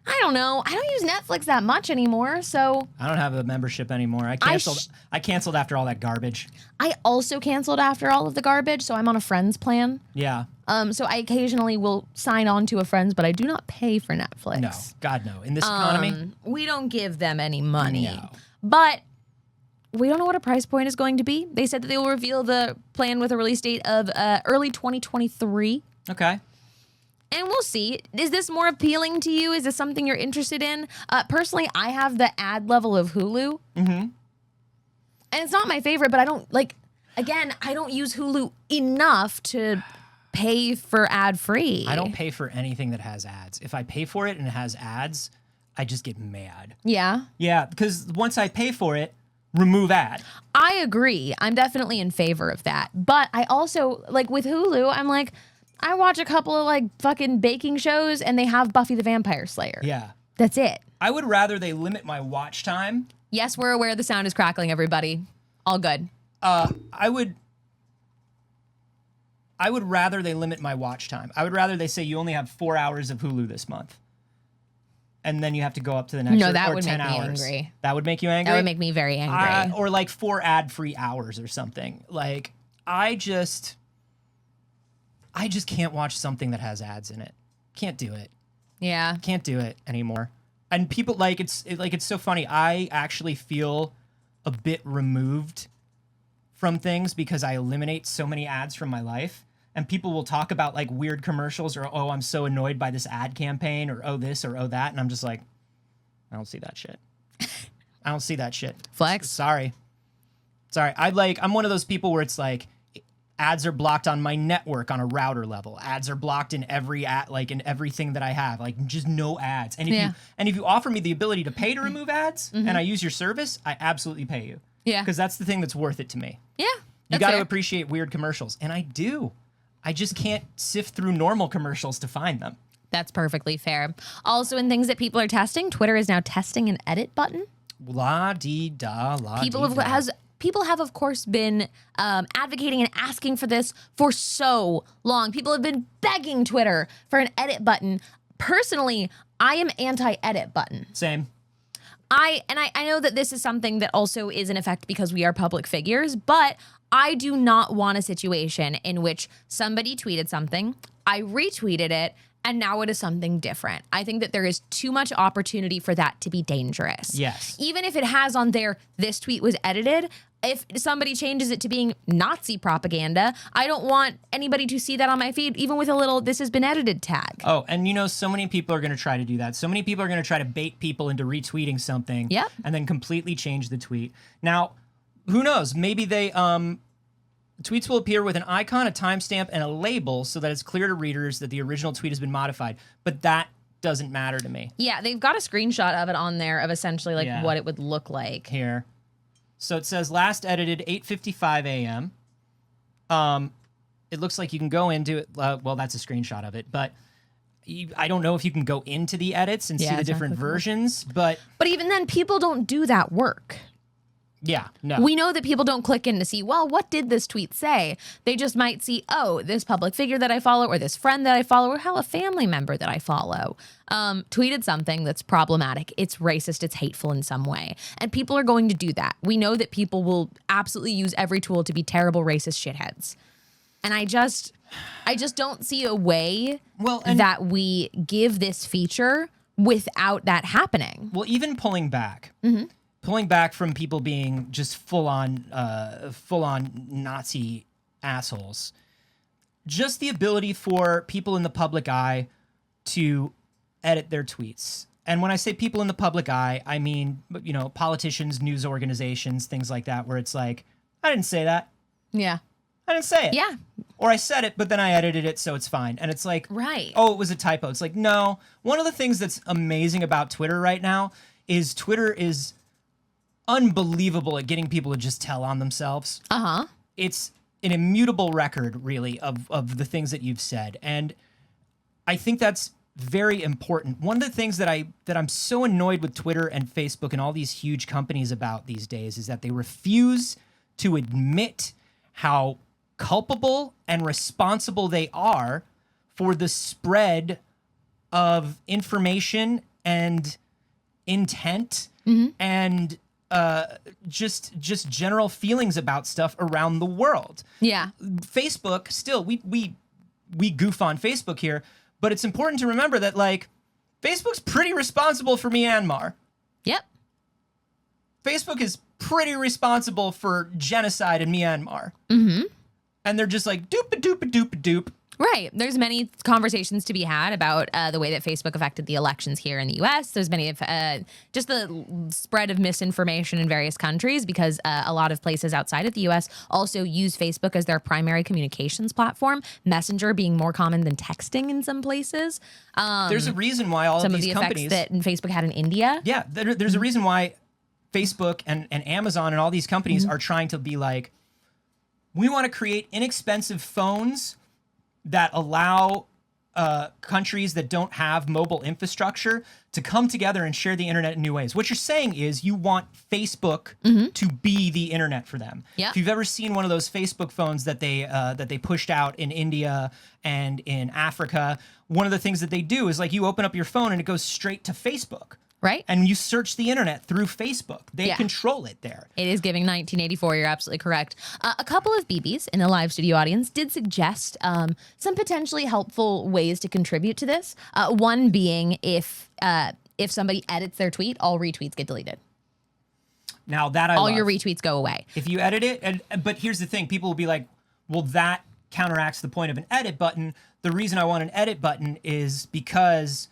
I don't know. I don't use Netflix that much anymore, so... I don't have a membership anymore. I canceled after all that garbage. I also canceled after all of the garbage, so I'm on a Friends plan. Yeah. So I occasionally will sign on to a Friends, but I do not pay for Netflix. No. God, no. In this economy? We don't give them any money. No. But we don't know what a price point is going to be. They said that they will reveal the plan with a release date of early 2023. Okay. And we'll see. Is this more appealing to you? Is this something you're interested in? Personally, I have the ad level of Hulu. Mm-hmm. And it's not my favorite, but I don't, I don't use Hulu enough to pay for ad-free. I don't pay for anything that has ads. If I pay for it and it has ads, I just get mad. Yeah? Yeah, because once I pay for it, remove ad. I agree. I'm definitely in favor of that. But I also, like with Hulu, I'm like, I watch a couple of like fucking baking shows and they have Buffy the Vampire Slayer. Yeah. That's it. I would rather they limit my watch time. Yes, we're aware the sound is crackling, everybody. All good. I would rather they limit my watch time. I would rather they say you only have 4 hours of Hulu this month. And then you have to go up to the next No, that or would 10 make hours. me angry. That would make you angry? That would make me very angry. Or like 4 ad-free hours or something. Like, I just can't watch something that has ads in it. Can't do it. Yeah. Can't do it anymore. And people it's so funny. I actually feel a bit removed from things because I eliminate so many ads from my life. And people will talk about like weird commercials or, oh, I'm so annoyed by this ad campaign or, oh, this or, oh, that. And I'm just like, I don't see that shit. I don't see that shit. Flex. Sorry. I'm one of those people where it's like ads are blocked on my network on a router level. Ads are blocked in every ad, like in everything that I have, like just no ads. And if you offer me the ability to pay to remove ads and I use your service, I absolutely pay you. Yeah. Because that's the thing that's worth it to me. Yeah. You got to appreciate weird commercials. And I do. I just can't sift through normal commercials to find them. That's perfectly fair. Also, in things that people are testing, Twitter is now testing an edit button. La-dee-da, la-dee-da. People have, of course, been advocating and asking for this for so long. People have been begging Twitter for an edit button. Personally, I am anti-edit button. Same. I know that this is something that also is in effect because we are public figures, but I do not want a situation in which somebody tweeted something, I retweeted it, and now it is something different. I think that there is too much opportunity for that to be dangerous. Yes. Even if it has on there, this tweet was edited, if somebody changes it to being Nazi propaganda, I don't want anybody to see that on my feed, even with a little "this has been edited" tag. Oh, and so many people are going to try to do that. So many people are going to try to bait people into retweeting something and then completely change the tweet. Now, who knows? Maybe they tweets will appear with an icon, a timestamp, and a label so that it's clear to readers that the original tweet has been modified. But that doesn't matter to me. Yeah, they've got a screenshot of it on there of essentially like what it would look like. Here. So it says last edited 8:55 a.m. It looks like you can go into it. Well, that's a screenshot of it, but I don't know if you can go into the edits and see the different versions. But even then, people don't do that work. Yeah, no. We know that people don't click in to see, well, what did this tweet say? They just might see, oh, this public figure that I follow or this friend that I follow or hell, a family member that I follow tweeted something that's problematic. It's racist. It's hateful in some way. And people are going to do that. We know that people will absolutely use every tool to be terrible, racist shitheads. And I just don't see a way that we give this feature without that happening. Well, even pulling back from people being just full on Nazi assholes, just the ability for people in the public eye to edit their tweets. And when I say people in the public eye, I mean, politicians, news organizations, things like that, where it's like, I didn't say that. Yeah. I didn't say it. Yeah. Or I said it, but then I edited it, so it's fine. And it's like, right. Oh, it was a typo. It's like, no. One of the things that's amazing about Twitter right now is Twitter is unbelievable at getting people to just tell on themselves. Uh-huh. It's an immutable record, really, of the things that you've said. And I think that's very important. One of the things that I'm so annoyed with Twitter and Facebook and all these huge companies about these days is that they refuse to admit how culpable and responsible they are for the spread of information and intent and just general feelings about stuff around the world. Yeah. Facebook, still, we goof on Facebook here, but it's important to remember that, like, Facebook's pretty responsible for Myanmar. Yep. Facebook is pretty responsible for genocide in Myanmar. Mm-hmm. And they're just like, doop-a-doop-a-doop-a-doop. Right. There's many conversations to be had about the way that Facebook affected the elections here in the U.S. There's many of just the spread of misinformation in various countries because a lot of places outside of the U.S. also use Facebook as their primary communications platform, Messenger being more common than texting in some places. There's a reason why all of these companies... Some of the effects that Facebook had in India. Yeah, there's a reason why Facebook and Amazon and all these companies are trying to be like, we want to create inexpensive phones that allow countries that don't have mobile infrastructure to come together and share the internet in new ways. What you're saying is you want Facebook to be the internet for them. Yep. If you've ever seen one of those Facebook phones that they pushed out in India and in Africa, one of the things that they do is like you open up your phone and it goes straight to Facebook. Right. And you search the internet through Facebook. They control it there. It is giving 1984. You're absolutely correct. A couple of BBs in the live studio audience did suggest some potentially helpful ways to contribute to this. One being if somebody edits their tweet, all retweets get deleted. Now that all your retweets go away. If you edit it, but here's the thing. People will be like, well, that counteracts the point of an edit button. The reason I want an edit button is because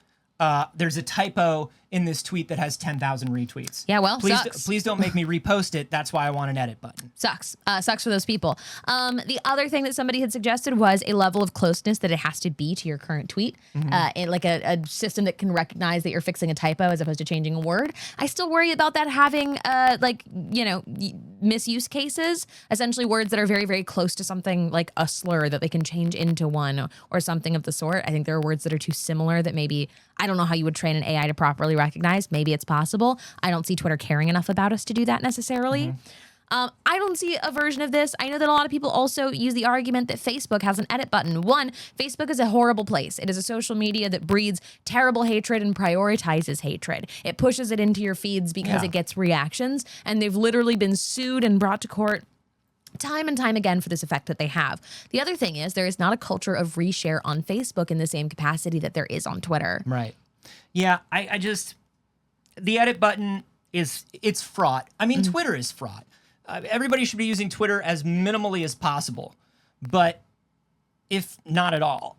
there's a typo in this tweet that has 10,000 retweets. Yeah, well, sucks. Please don't make me repost it. That's why I want an edit button. Sucks. Sucks for those people. The other thing that somebody had suggested was a level of closeness that it has to be to your current tweet. Like a system that can recognize that you're fixing a typo as opposed to changing a word. I still worry about that having misuse cases, essentially words that are very, very close to something like a slur that they can change into one or something of the sort. I think there are words that are too similar that maybe, I don't know how you would train an AI to properly recognize. Maybe it's possible. I don't see Twitter caring enough about us to do that necessarily. I don't see a version of this. I know that a lot of people also use the argument that Facebook has an edit button. One, Facebook is a horrible place. It is a social media that breeds terrible hatred and prioritizes hatred. It pushes it into your feeds because it gets reactions, and they've literally been sued and brought to court time and time again for this effect that they have. The other thing is there is not a culture of reshare on Facebook in the same capacity that there is on Twitter. Right. Yeah, I just, the edit button it's fraught. I mean, Twitter is fraught. Everybody should be using Twitter as minimally as possible, but if not at all,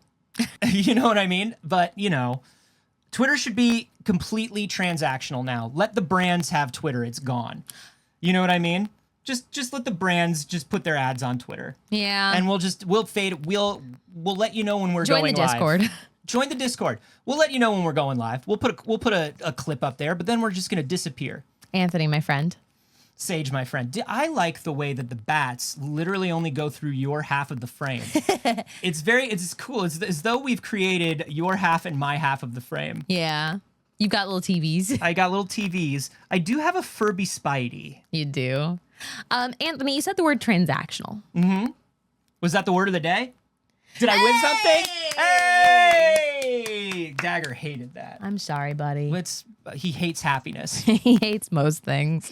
you know what I mean? But, Twitter should be completely transactional now. Let the brands have Twitter. It's gone. You know what I mean? Just let the brands just put their ads on Twitter. Yeah. And we'll fade. We'll let you know when we're going live. Join the Discord. Join the Discord. We'll let you know when we're going live. We'll put a clip up there, but then we're just going to disappear. Anthony, my friend. Saige, my friend. I like the way that the bats literally only go through your half of the frame. It's cool. It's as though we've created your half and my half of the frame. Yeah. You've got little TVs. I got little TVs. I do have a Furby Spidey. You do. Anthony, you said the word transactional. Mm-hmm. Was that the word of the day? Did I win something? Hey! Dagger hated that. I'm sorry, buddy. He hates happiness. He hates most things.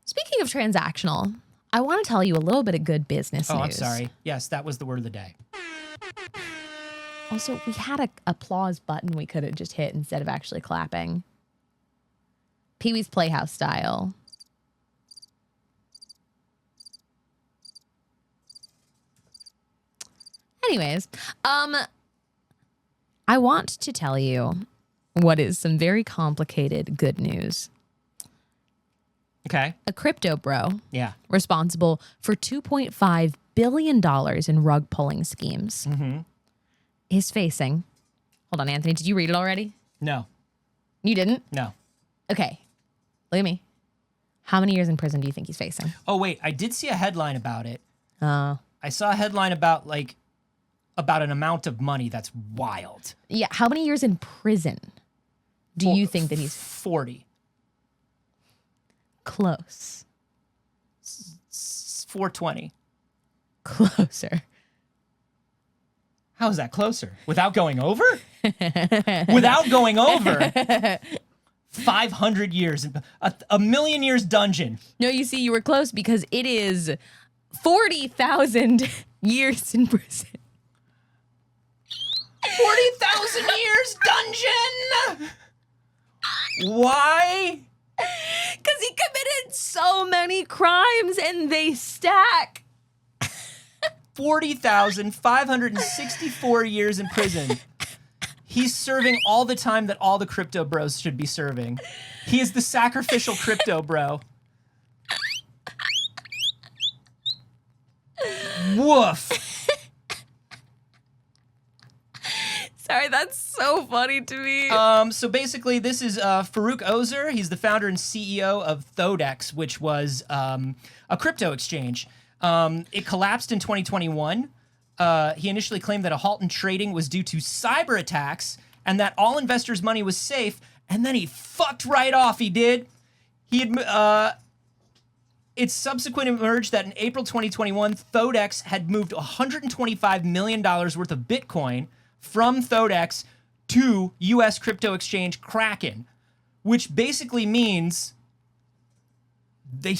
Speaking of transactional, I want to tell you a little bit of good business news. Oh, I'm sorry. Yes, that was the word of the day. Also, we had a applause button we could have just hit instead of actually clapping. Pee-wee's Playhouse style. Anyways, I want to tell you what is some very complicated good news. Okay. A crypto bro. Yeah. Responsible for $2.5 billion in rug pulling schemes. Is facing. Hold on, Anthony. Did you read it already? No. You didn't? No. Okay. Look at me. How many years in prison do you think he's facing? Oh, wait. I did see a headline about it. Oh. I saw a headline about an amount of money that's wild. Yeah. How many years in prison do you think that he's 40? Close. 420. Closer. How is that closer? Without going over? Without going over. 500 years. A million years dungeon. No, you see, you were close because it is 40,000 years in prison. 40,000 years dungeon! Why? Because he committed so many crimes and they stack. 40,564 years in prison. He's serving all the time that all the crypto bros should be serving. He is the sacrificial crypto bro. Woof. Sorry, that's so funny to me. So basically, this is Farouk Ozer. He's the founder and CEO of Thodex, which was a crypto exchange. It collapsed in 2021. He initially claimed that a halt in trading was due to cyber attacks and that all investors' money was safe, and then he fucked right off, he did. It subsequently emerged that in April 2021, Thodex had moved $125 million worth of Bitcoin from Thodex to U.S. crypto exchange Kraken, which basically means they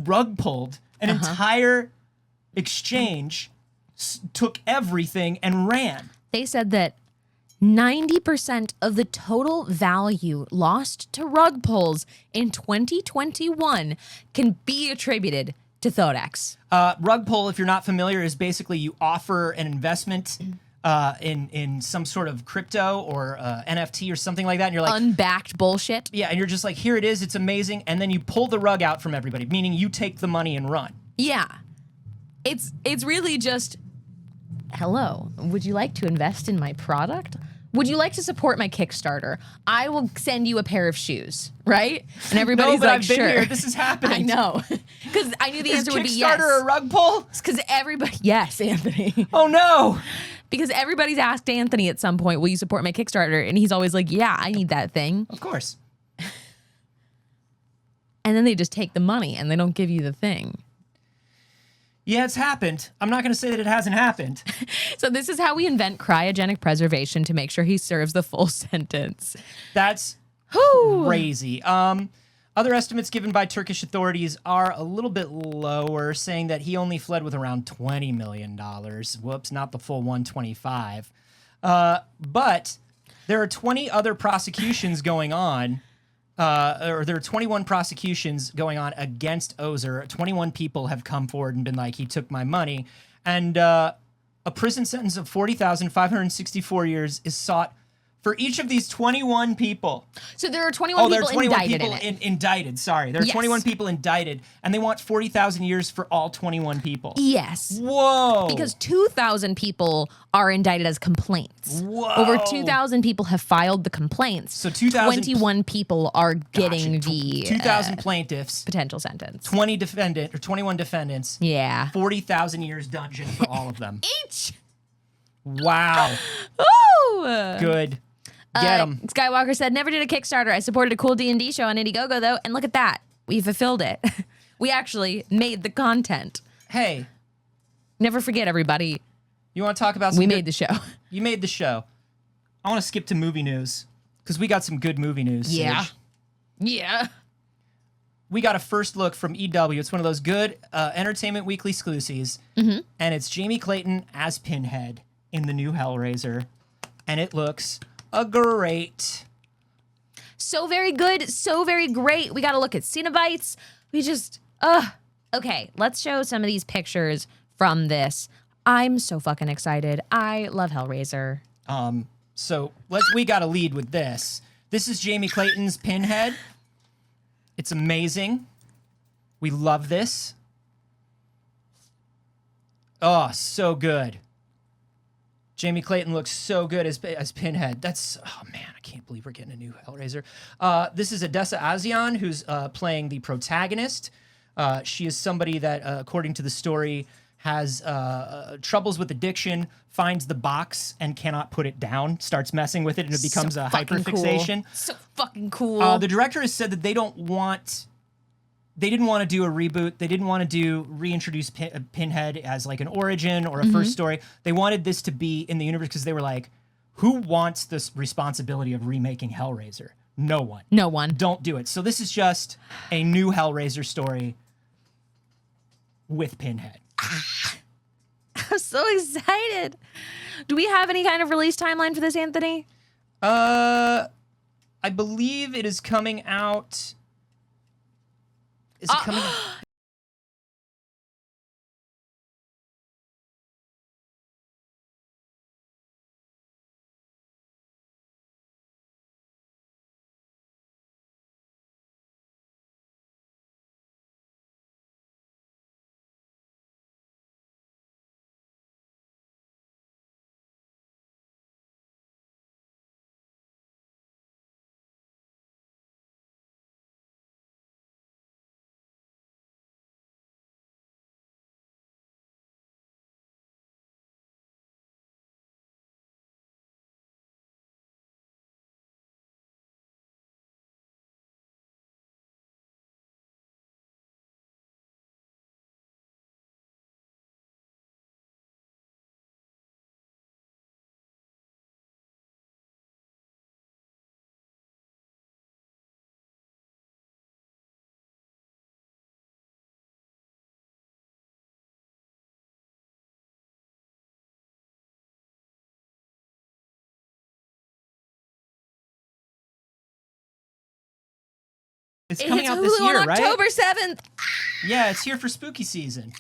rug pulled an entire exchange, took everything and ran. They said that 90% of the total value lost to rug pulls in 2021 can be attributed to Thodex. Rug pull, if you're not familiar, is basically you offer an investment in some sort of crypto or NFT or something like that, and you're like unbacked bullshit. Yeah, and you're just like, here it is, it's amazing, and then you pull the rug out from everybody, meaning you take the money and run. Yeah, it's really just, hello, would you like to invest in my product? Would you like to support my Kickstarter? I will send you a pair of shoes, right? And everybody's like, I've been sure. here. This is happening. I know, because I knew the answer would be yes. Kickstarter a rug pull? Because everybody, yes, Anthony. Oh no. Because everybody's asked Anthony at some point, will you support my Kickstarter? And he's always like, yeah, I need that thing. Of course. And then they just take the money and they don't give you the thing. Yeah, it's happened. I'm not going to say that it hasn't happened. So this is how we invent cryogenic preservation to make sure he serves the full sentence. That's crazy. Other estimates given by Turkish authorities are a little bit lower, saying that he only fled with around $20 million. Whoops, not the full 125. But there are 20 other prosecutions going on. Or there are 21 prosecutions going on against Ozer. 21 people have come forward and been like, he took my money. And a prison sentence of 40,564 years is sought for each of these 21 people. So there are 21 people indicted in it. Indicted, sorry. There are 21 people indicted, and they want 40,000 years for all 21 people. Yes. Whoa. Because 2,000 people are indicted as complaints. Whoa. Over 2,000 people have filed the complaints. So 21 people are getting the 2,000 plaintiffs, potential sentence. 21 defendants. Yeah. 40,000 years dungeon for all of them. Each. Wow. Ooh. Good. Get them. Skywalker said, never did a Kickstarter. I supported a cool D&D show on Indiegogo, though, and look at that. We fulfilled it. We actually made the content. Hey. Never forget, everybody. You want to talk about We made the show. You made the show. I want to skip to movie news, because we got some good movie news. Yeah. Saige. Yeah. We got a first look from EW. It's one of those good Entertainment Weekly exclusives, and it's Jamie Clayton as Pinhead in the new Hellraiser, and it looks great. So very good, so very great. We got to look at Cenobites. We just, okay, let's show some of these pictures from this. I'm so fucking excited. I love Hellraiser. So we got to lead with this. This is Jamie Clayton's Pinhead. It's amazing. We love this. Oh, so good. Jamie Clayton looks so good as Pinhead. Oh man, I can't believe we're getting a new Hellraiser. This is Odessa Azion, who's playing the protagonist. She is somebody that, according to the story, has troubles with addiction, finds the box and cannot put it down, starts messing with it, and it becomes a hyperfixation. Cool. So fucking cool. The director has said that they didn't want to do a reboot. They didn't want to reintroduce Pinhead as like an origin or a first story. They wanted this to be in the universe because they were like, who wants this responsibility of remaking Hellraiser? No one. No one. Don't do it. So this is just a new Hellraiser story with Pinhead. I'm so excited. Do we have any kind of release timeline for this, Anthony? I believe it is coming out. Is it coming out? It's coming out Hulu this year, on right? October 7th. Yeah, it's here for spooky season.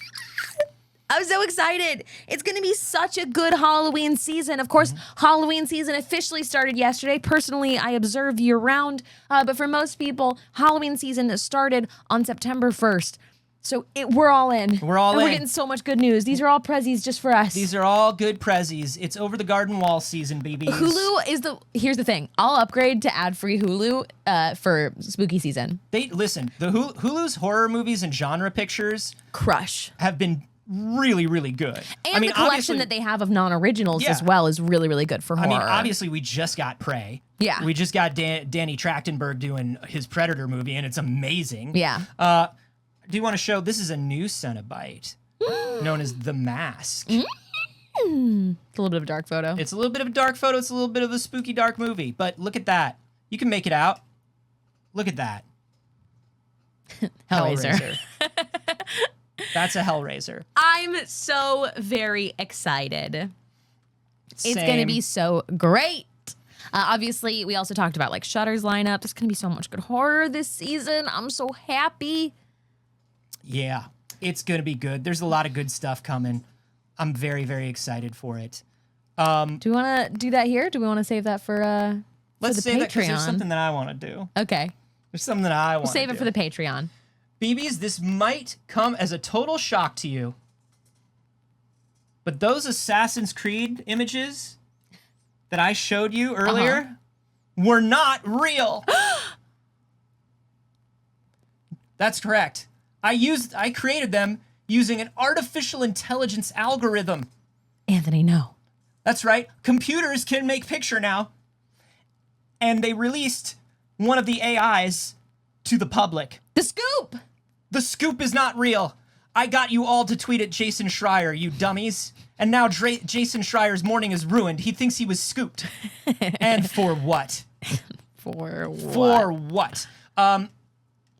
I'm so excited. It's going to be such a good Halloween season. Of course, Halloween season officially started yesterday. Personally, I observe year-round. But for most people, Halloween season started on September 1st. So we're all in. We're all in. We're getting so much good news. These are all prezzies just for us. These are all good prezzies. It's over the garden wall season, babies. Hulu is here's the thing. I'll upgrade to ad-free Hulu for spooky season. Listen, the Hulu's horror movies and genre pictures Crush. have been really, really good. And the collection that they have of non-originals as well is really, really good for horror. I mean, obviously, we just got Prey. Yeah. We just got Danny Trachtenberg doing his Predator movie, and it's amazing. Yeah. Do you want to show, this is a new Cenobite known as The Mask. It's a little bit of a dark photo. It's a little bit of a dark photo. It's a little bit of a spooky dark movie. But look at that. You can make it out. Look at that. Hellraiser. That's a Hellraiser. I'm so very excited. Same. It's going to be so great. Obviously, we also talked about like Shudder's lineup. There's going to be so much good horror this season. I'm so happy. Yeah, it's going to be good. There's a lot of good stuff coming. I'm very, very excited for it. Do we want to do that here? Do we want to save that for let's the save that because Patreon? there's something that I want to do. Okay. There's something that I want to do. Save it for the Patreon. BBs, this might come as a total shock to you, but those Assassin's Creed images that I showed you earlier were not real. That's correct. I created them using an artificial intelligence algorithm. Anthony, no. That's right. Computers can make picture now. And they released one of the AIs to the public. The scoop! The scoop is not real. I got you all to tweet at Jason Schreier, you dummies. And now Jason Schreier's morning is ruined. He thinks he was scooped. And for what? For what? For what?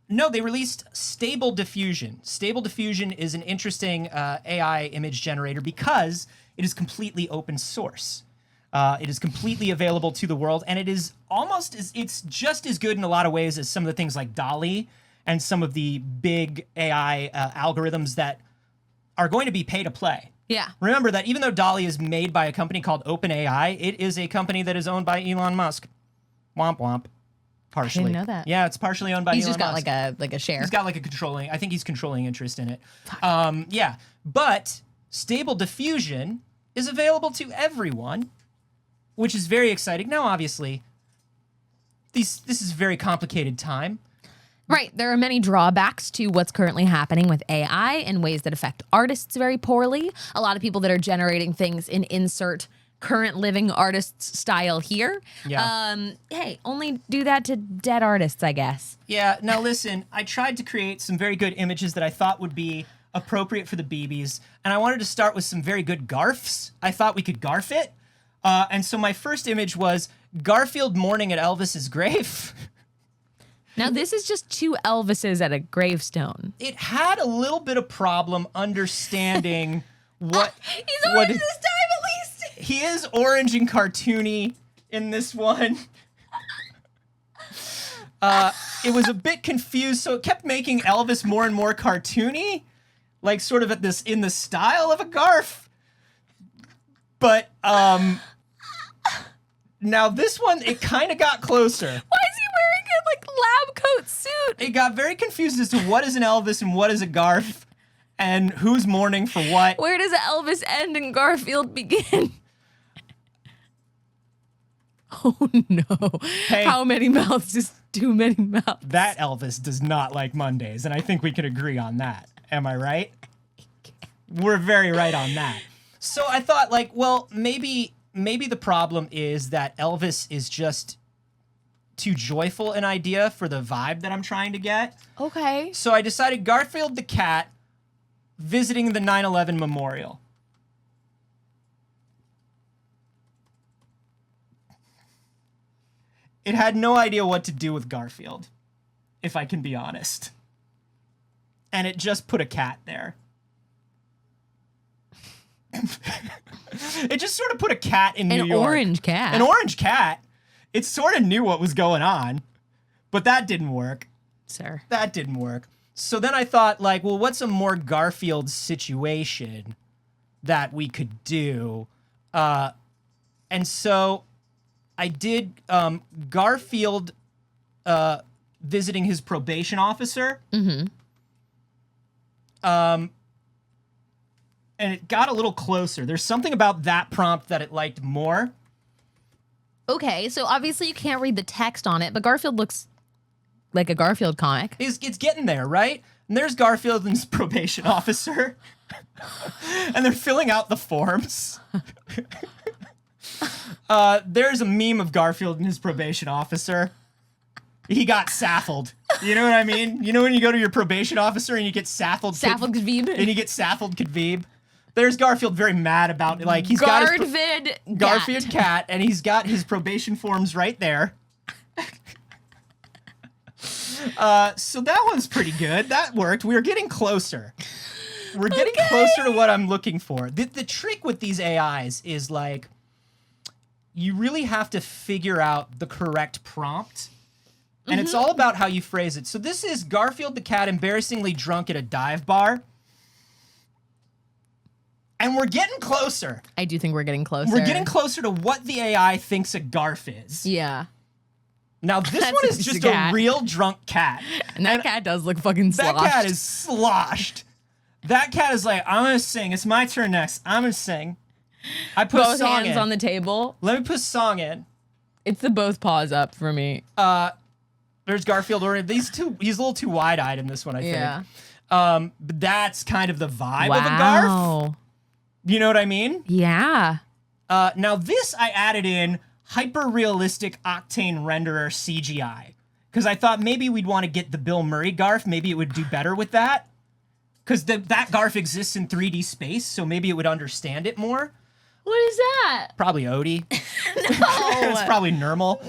No, they released Stable Diffusion. Stable Diffusion is an interesting AI image generator because it is completely open source. It is completely available to the world, and it is it's just as good in a lot of ways as some of the things like DALL-E and some of the big AI algorithms that are going to be pay to play. Yeah. Remember that even though DALL-E is made by a company called OpenAI, it is a company that is owned by Elon Musk. Womp womp. Partially. I didn't know that. Yeah, it's partially owned by He's Elon just got Musk. like a share. He's got like I think he's controlling interest in it. Yeah, but Stable Diffusion is available to everyone, which is very exciting. Now, obviously, this is a very complicated time. Right. There are many drawbacks to what's currently happening with AI in ways that affect artists very poorly. A lot of people that are generating things in insert current living artists style here. Yeah. Hey, only do that to dead artists, I guess. Yeah. Now, listen, I tried to create some very good images that I thought would be appropriate for the BBs, and I wanted to start with some very good garfs. I thought we could garf it. And so my first image was Garfield mourning at Elvis's grave. Now, this is just two Elvises at a gravestone. It had a little bit of problem understanding what... He's orange this time, at least! He is orange and cartoony in this one. It was a bit confused, so it kept making Elvis more and more cartoony, like sort of in the style of a garf. But now this one, it kind of got closer. Why is he wearing a lab coat suit? It got very confused as to what is an Elvis and what is a garf, and who's mourning for what. Where does Elvis end and Garfield begin? Oh no. Hey, how many mouths is too many mouths? That Elvis does not like Mondays, and I think we could agree on that. Am I right? We're very right on that. So I thought, like, well, maybe the problem is that Elvis is just too joyful an idea for the vibe that I'm trying to get. Okay. So I decided Garfield the cat visiting the 9/11 memorial. It had no idea what to do with Garfield, if I can be honest. And it just put a cat there. It just sort of put a cat in New York. An orange cat. An orange cat. It sort of knew what was going on, but that didn't work. sir. That didn't work. So then I thought, like, well, what's a more Garfield situation that we could do? And so I did Garfield visiting his probation officer. Mm-hmm. And it got a little closer. There's something about that prompt that it liked more. Okay, so obviously you can't read the text on it, but Garfield looks like a Garfield comic. It's getting there, right? And there's Garfield and his probation officer. And they're filling out the forms. There's a meme of Garfield and his probation officer. He got saffled. You know what I mean? You know when you go to your probation officer and you get saffled? Saffled Kveeb. And you get saffled Kveeb. There's Garfield very mad about it. Like, he's got his Garfield cat, and he's got his probation forms right there. So that one's pretty good. That worked. We're getting closer. We're getting closer to what I'm looking for. The trick with these AIs is, like, you really have to figure out the correct prompt. And it's all about how you phrase it. So this is Garfield the cat embarrassingly drunk at a dive bar. And we're getting closer. I do think we're getting closer. We're getting closer to what the AI thinks a Garf is. Yeah. Now, this one is just a real drunk cat. And that cat does look fucking sloshed. That cat is sloshed. That cat is like, I'm going to sing. It's my turn next. I'm going to sing. I put both a song hands in. on the table. Let me put a song in. It's the both paws up for me. There's Garfield. He's a little too wide-eyed in this one, I think. Yeah. But that's kind of the vibe of a Garf. You know what I mean? Yeah. Now this I added in hyper-realistic octane renderer CGI. Because I thought maybe we'd want to get the Bill Murray Garf. Maybe it would do better with that. Because that Garf exists in 3D space, so maybe it would understand it more. What is that? Probably Odie. No. It's probably Nermal.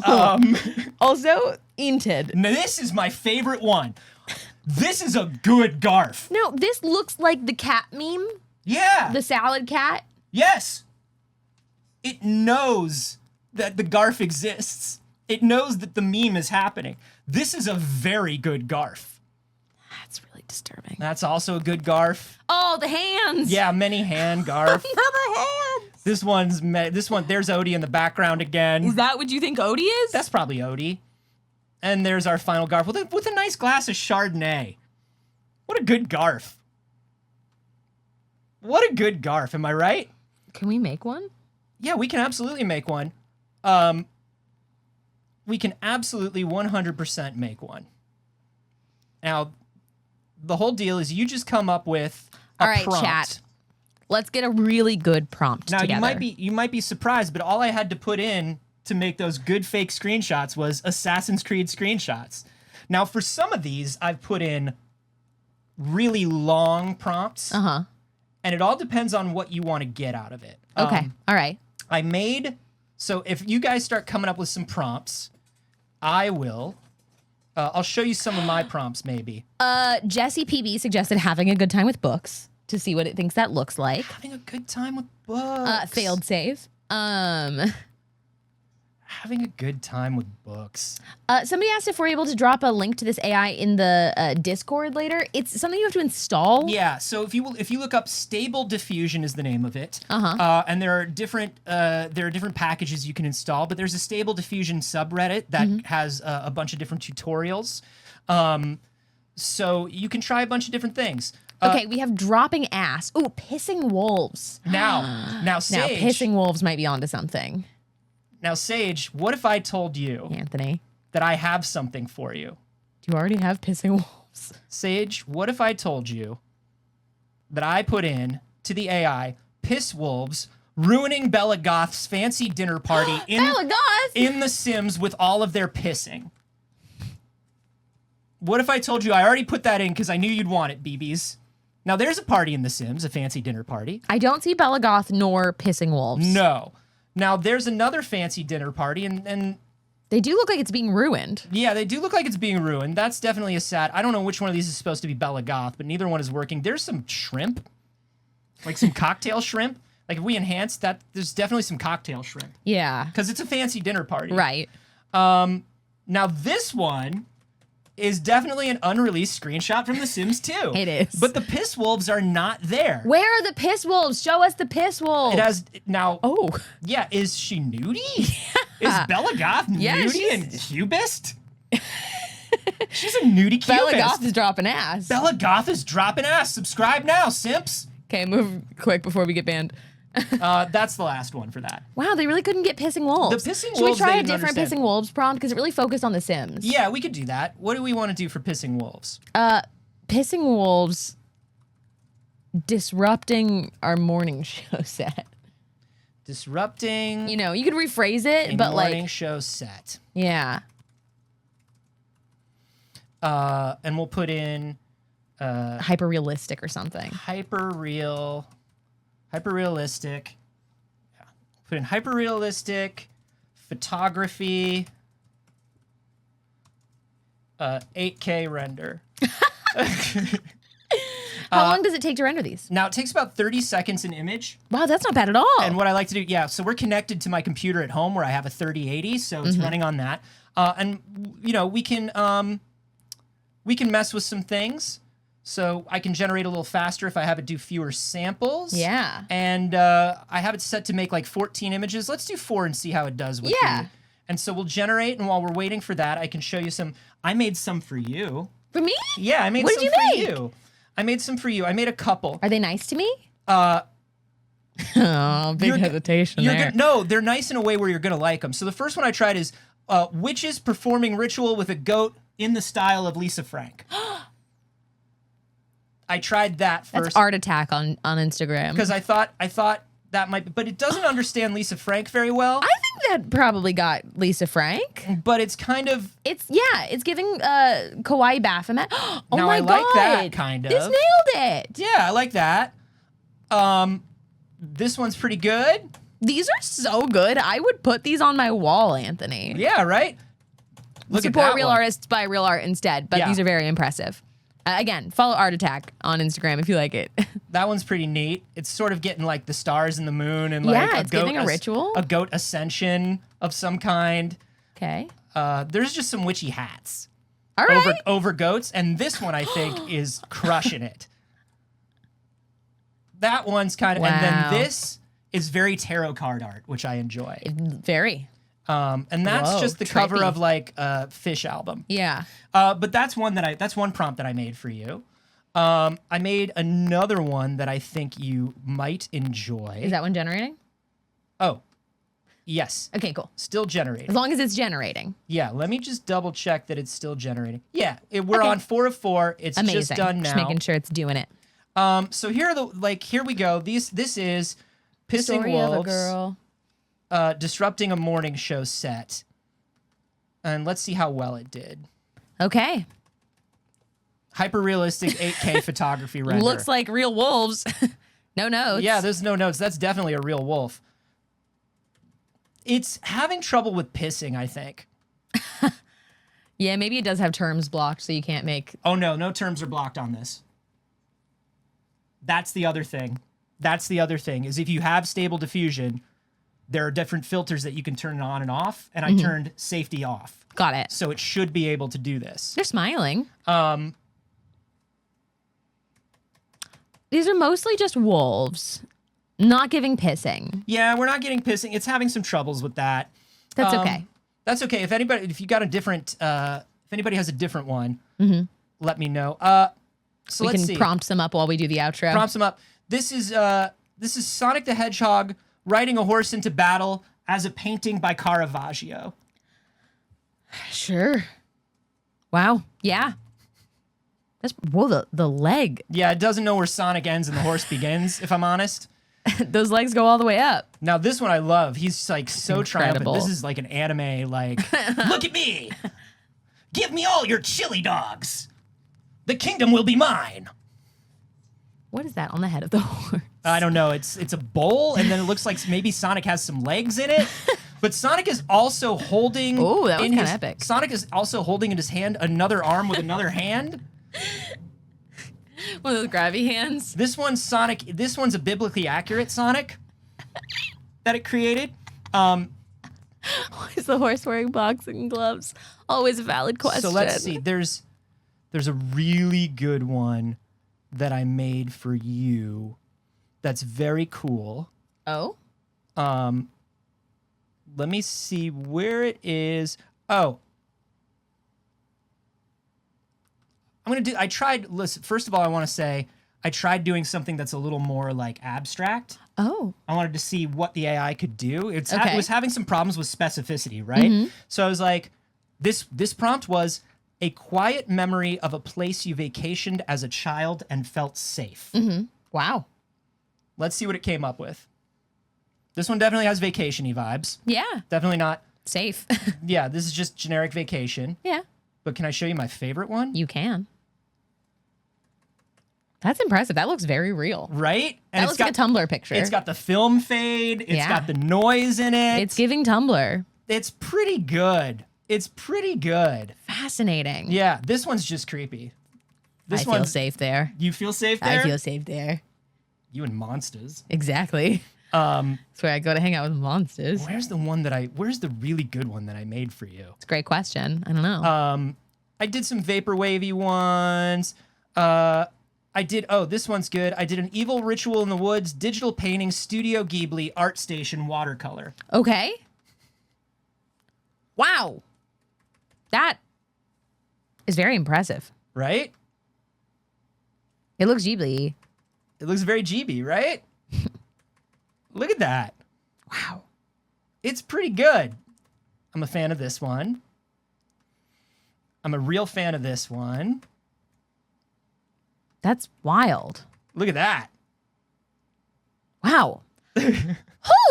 No. Also, Inted. Now this is my favorite one. This is a good Garf. No, this looks like the cat meme. Yeah. The salad cat. Yes. It knows that the Garf exists. It knows that the meme is happening. This is a very good Garf. That's really disturbing. That's also a good Garf. Oh, the hands. Yeah, many hand Garf. Another hands. This one, there's Odie in the background again. Is that what you think Odie is? That's probably Odie. And there's our final Garf with a nice glass of Chardonnay. What a good Garf. What a good Garf, am I right? Can we make one? Yeah, we can absolutely make one. We can absolutely 100% make one. Now, the whole deal is you just come up with a prompt. All right, chat. Let's get a really good prompt now, together. you might be surprised, but all I had to put in to make those good fake screenshots was Assassin's Creed screenshots. Now, for some of these, I've put in really long prompts. Uh-huh. And it all depends on what you want to get out of it. Okay. All right. So if you guys start coming up with some prompts, I will. I'll show you some of my prompts, maybe. Jesse PB suggested having a good time with books to see what it thinks that looks like. Having a good time with books. Failed save. Having a good time with books. Somebody asked if we're able to drop a link to this AI in the Discord later. It's something you have to install. Yeah. So if you look up Stable Diffusion is the name of it. And there are different packages you can install, but there's a Stable Diffusion subreddit that has a bunch of different tutorials. So you can try a bunch of different things. Okay, we have dropping ass. Ooh, pissing wolves. Now, Saige, pissing wolves might be onto something. Now, Saige, what if I told you, Anthony, that I have something for you? Do you already have pissing wolves? Saige, what if I told you that I put in to the AI piss wolves ruining Bella Goth's fancy dinner party in The Sims with all of their pissing? What if I told you I already put that in because I knew you'd want it, BBs? Now, there's a party in The Sims, a fancy dinner party. I don't see Bella Goth nor pissing wolves. No. Now, there's another fancy dinner party, and they do look like it's being ruined. Yeah, they do look like it's being ruined. That's definitely a sad... I don't know which one of these is supposed to be Bella Goth, but neither one is working. There's some shrimp, like some cocktail shrimp. Like, if we enhance that, there's definitely some cocktail shrimp. Yeah. Because it's a fancy dinner party. Right. Now, this one is definitely an unreleased screenshot from The Sims 2. It is. But the piss wolves are not there. Where are the piss wolves? Show us the piss wolves. It has now. Oh. Yeah, is she nudie? Yeah. Is Bella Goth nudie and cubist? She's a nudie cubist. Bella Goth is dropping ass. Bella Goth is dropping ass. Subscribe now, simps. Okay, move quick before we get banned. That's the last one for that. Wow, they really couldn't get pissing wolves. The pissing Should wolves, we try they a didn't different understand. pissing wolves prompt? Because it really focused on The Sims. Yeah, we could do that. What do we want to do for pissing wolves? Pissing wolves disrupting our morning show set. Disrupting. You know, you could rephrase it, but morning like show set. yeah. And we'll put in Hyper realistic or something. hyper-realistic. Yeah. Put in hyper-realistic photography, 8K render. How long does it take to render these? Now, it takes about 30 seconds an image. Wow, that's not bad at all. And what I like to do, yeah, so we're connected to my computer at home where I have a 3080, so it's running on that. And, you know, we can mess with some things. So I can generate a little faster if I have it do fewer samples. Yeah. And I have it set to make like 14 images. Let's do 4 and see how it does with Yeah. the... And so we'll generate, and while we're waiting for that, I can show you some... I made some for you. For me? Yeah, I made What some did for you make? you. I made some for you. I made a couple. Are they nice to me? Uh, Oh, big hesitation there. No, they're nice in a way where you're going to like them. So the first one I tried is witches performing ritual with a goat in the style of Lisa Frank. I tried that first. That's Art Attack on Instagram. Because I thought that might be, but it doesn't understand Lisa Frank very well. I think that probably got Lisa Frank. But it's kind of... It's giving Kawaii Baphomet. Oh Now, my I God. like that, kind of. This nailed it. Yeah, I like that. This one's pretty good. These are so good. I would put these on my wall, Anthony. Yeah, right? Look at Support that real one. artists, buy real art instead. But Yeah. these are very impressive. Again, follow Art Attack on Instagram if you like it. That one's pretty neat. It's sort of getting like the stars and the moon and like Yeah, a it's goat giving a ritual. a goat ascension of some kind. Okay. There's just some witchy hats All right. over goats, and this one I think is crushing it. That one's kind of, and Wow. then this is very tarot card art, which I enjoy. Very. And that's Whoa, just the cover trippy. of like a Fish album. Yeah. But that's one prompt that I made for you. I made another one that I think you might enjoy. Is that one generating? Oh, yes. Okay, cool. Still generating. As long as it's generating. Yeah, let me just double check that it's still generating. Yeah, we're Okay. on 4 of 4. It's Amazing. just done now. Just making sure it's doing it. So here we go. This is Pissing Story Wolves. of a girl. Disrupting a morning show set. And let's see how well it did. Okay. Hyper-realistic 8K photography render. Looks like real wolves. No notes. Yeah, there's no notes. That's definitely a real wolf. It's having trouble with pissing, I think. Yeah, maybe it does have terms blocked, so you can't make... Oh, no terms are blocked on this. That's the other thing. Is if you have stable diffusion, there are different filters that you can turn on and off, and I turned safety off. Got it. So it should be able to do this. They're smiling. These are mostly just wolves. Not giving pissing. Yeah, we're not getting pissing. It's having some troubles with that. That's okay. That's okay. If you got a different, if anybody has a different one, let me know. So We let's can see. prompt them up while we do the outro. Prompts them up. This is Sonic the Hedgehog riding a horse into battle as a painting by Caravaggio. Sure. Wow. Yeah. That's the leg. Yeah, it doesn't know where Sonic ends and the horse begins, if I'm honest. Those legs go all the way up. Now, this one I love. He's like so triumphant. Incredible. This is like an anime, like, look at me. Give me all your chili dogs. The kingdom will be mine. What is that on the head of the horse? I don't know. It's a bowl, and then it looks like maybe Sonic has some legs in it. But Sonic is also holding. Ooh, that was kinda epic. Sonic is also holding in his hand another arm with another hand. One of those grabby hands. This one's a biblically accurate Sonic that it created. Why is the horse wearing boxing gloves? Always a valid question. So let's see. There's There's a really good one that I made for you that's very cool. Oh? Let me see where it is. Oh. Listen, first of all, I want to say I tried doing something that's a little more like abstract. Oh. I wanted to see what the AI could do. It was having some problems with specificity, right? So I was like, this prompt was a quiet memory of a place you vacationed as a child and felt safe. Wow. Let's see what it came up with. This one definitely has vacation-y vibes. Yeah. Definitely not. Safe. Yeah, this is just generic vacation. Yeah. But can I show you my favorite one? You can. That's impressive. That looks very real. Right? And that looks like a Tumblr picture. It's got the film fade. It's got the noise in it. It's giving Tumblr. It's pretty good. It's pretty good. Fascinating. Yeah, this one's just creepy. I feel safe there. You feel safe there? I feel safe there. You and monsters. Exactly. That's where I go to hang out with monsters. Where's the really good one that I made for you? It's a great question. I don't know. I did some vaporwavy ones. This one's good. I did an evil ritual in the woods, digital painting, Studio Ghibli, art station, watercolor. Okay. Wow. That is very impressive. Right? It looks Ghibli. It looks very Ghibli, right? Look at that. Wow. It's pretty good. I'm a fan of this one. I'm a real fan of this one. That's wild. Look at that. Wow.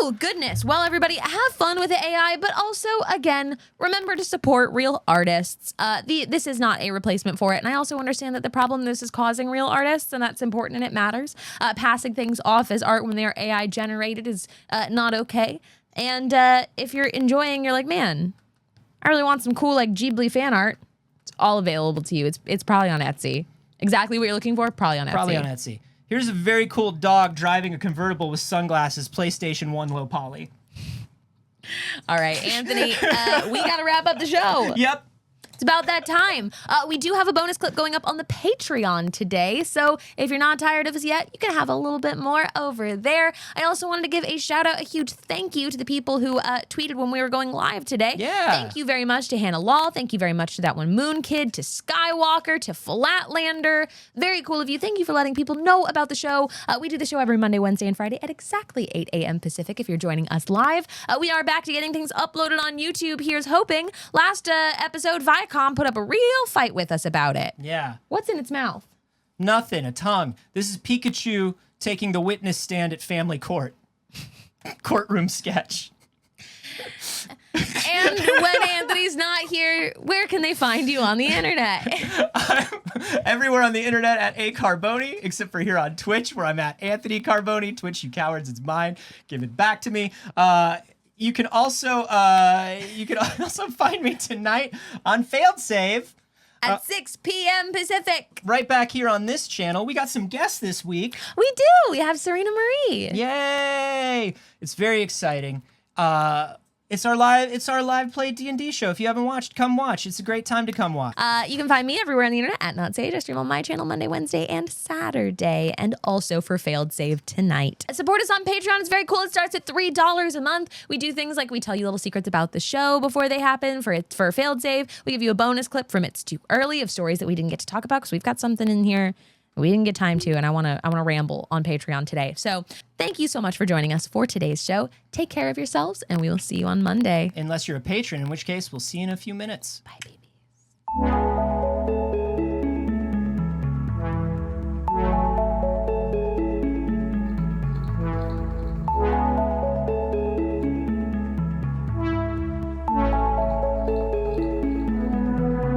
Oh, goodness. Well, everybody, have fun with the AI, but also, again, remember to support real artists. This is not a replacement for it, and I also understand that the problem this is causing real artists, and that's important and it matters. Passing things off as art when they are AI generated is not okay. And if you're enjoying, you're like, man, I really want some cool like Ghibli fan art. It's all available to you. It's probably on Etsy. Exactly what you're looking for? Probably on Etsy. Probably on Etsy. Here's a very cool dog driving a convertible with sunglasses, PlayStation 1 low poly. All right, Anthony, we got to wrap up the show. Yep. It's about that time. We do have a bonus clip going up on the Patreon today, so if you're not tired of us yet, you can have a little bit more over there. I also wanted to give a shout out, a huge thank you to the people who tweeted when we were going live today. Yeah. Thank you very much to Hannah Law. Thank you very much to that one Moon Kid, to Skywalker, to Flatlander. Very cool of you. Thank you for letting people know about the show. We do the show every Monday, Wednesday, and Friday at exactly 8 a.m. Pacific if you're joining us live. We are back to getting things uploaded on YouTube. Here's hoping. Last episode, Viacom put up a real fight with us about it. Yeah. What's in its mouth? Nothing, a tongue. This is Pikachu taking the witness stand at family court. Courtroom sketch. And when Anthony's not here, where can they find you on the internet? I'm everywhere on the internet at Carboni, except for here on Twitch, where I'm at Anthony Carboni. Twitch, you cowards, it's mine. Give it back to me. You can also find me tonight on Failed Save. At 6 p.m. Pacific. Right back here on this channel. We got some guests this week. We do. We have Serena Marie. Yay! It's very exciting. It's our live play D&D show. If you haven't watched, come watch. It's a great time to come watch. You can find me everywhere on the internet at Not Saige. I stream on my channel Monday, Wednesday, and Saturday, and also for Failed Save tonight. Support us on Patreon. It's very cool. It starts at $3 a month. We do things like we tell you little secrets about the show before they happen. For Failed Save, we give you a bonus clip from It's Too Early of stories that we didn't get to talk about because we've got something in here we didn't get time to, and I want to ramble on Patreon today. So thank you so much for joining us for today's show. Take care of yourselves, and we will see you on Monday. Unless you're a patron, in which case we'll see you in a few minutes. Bye, babies.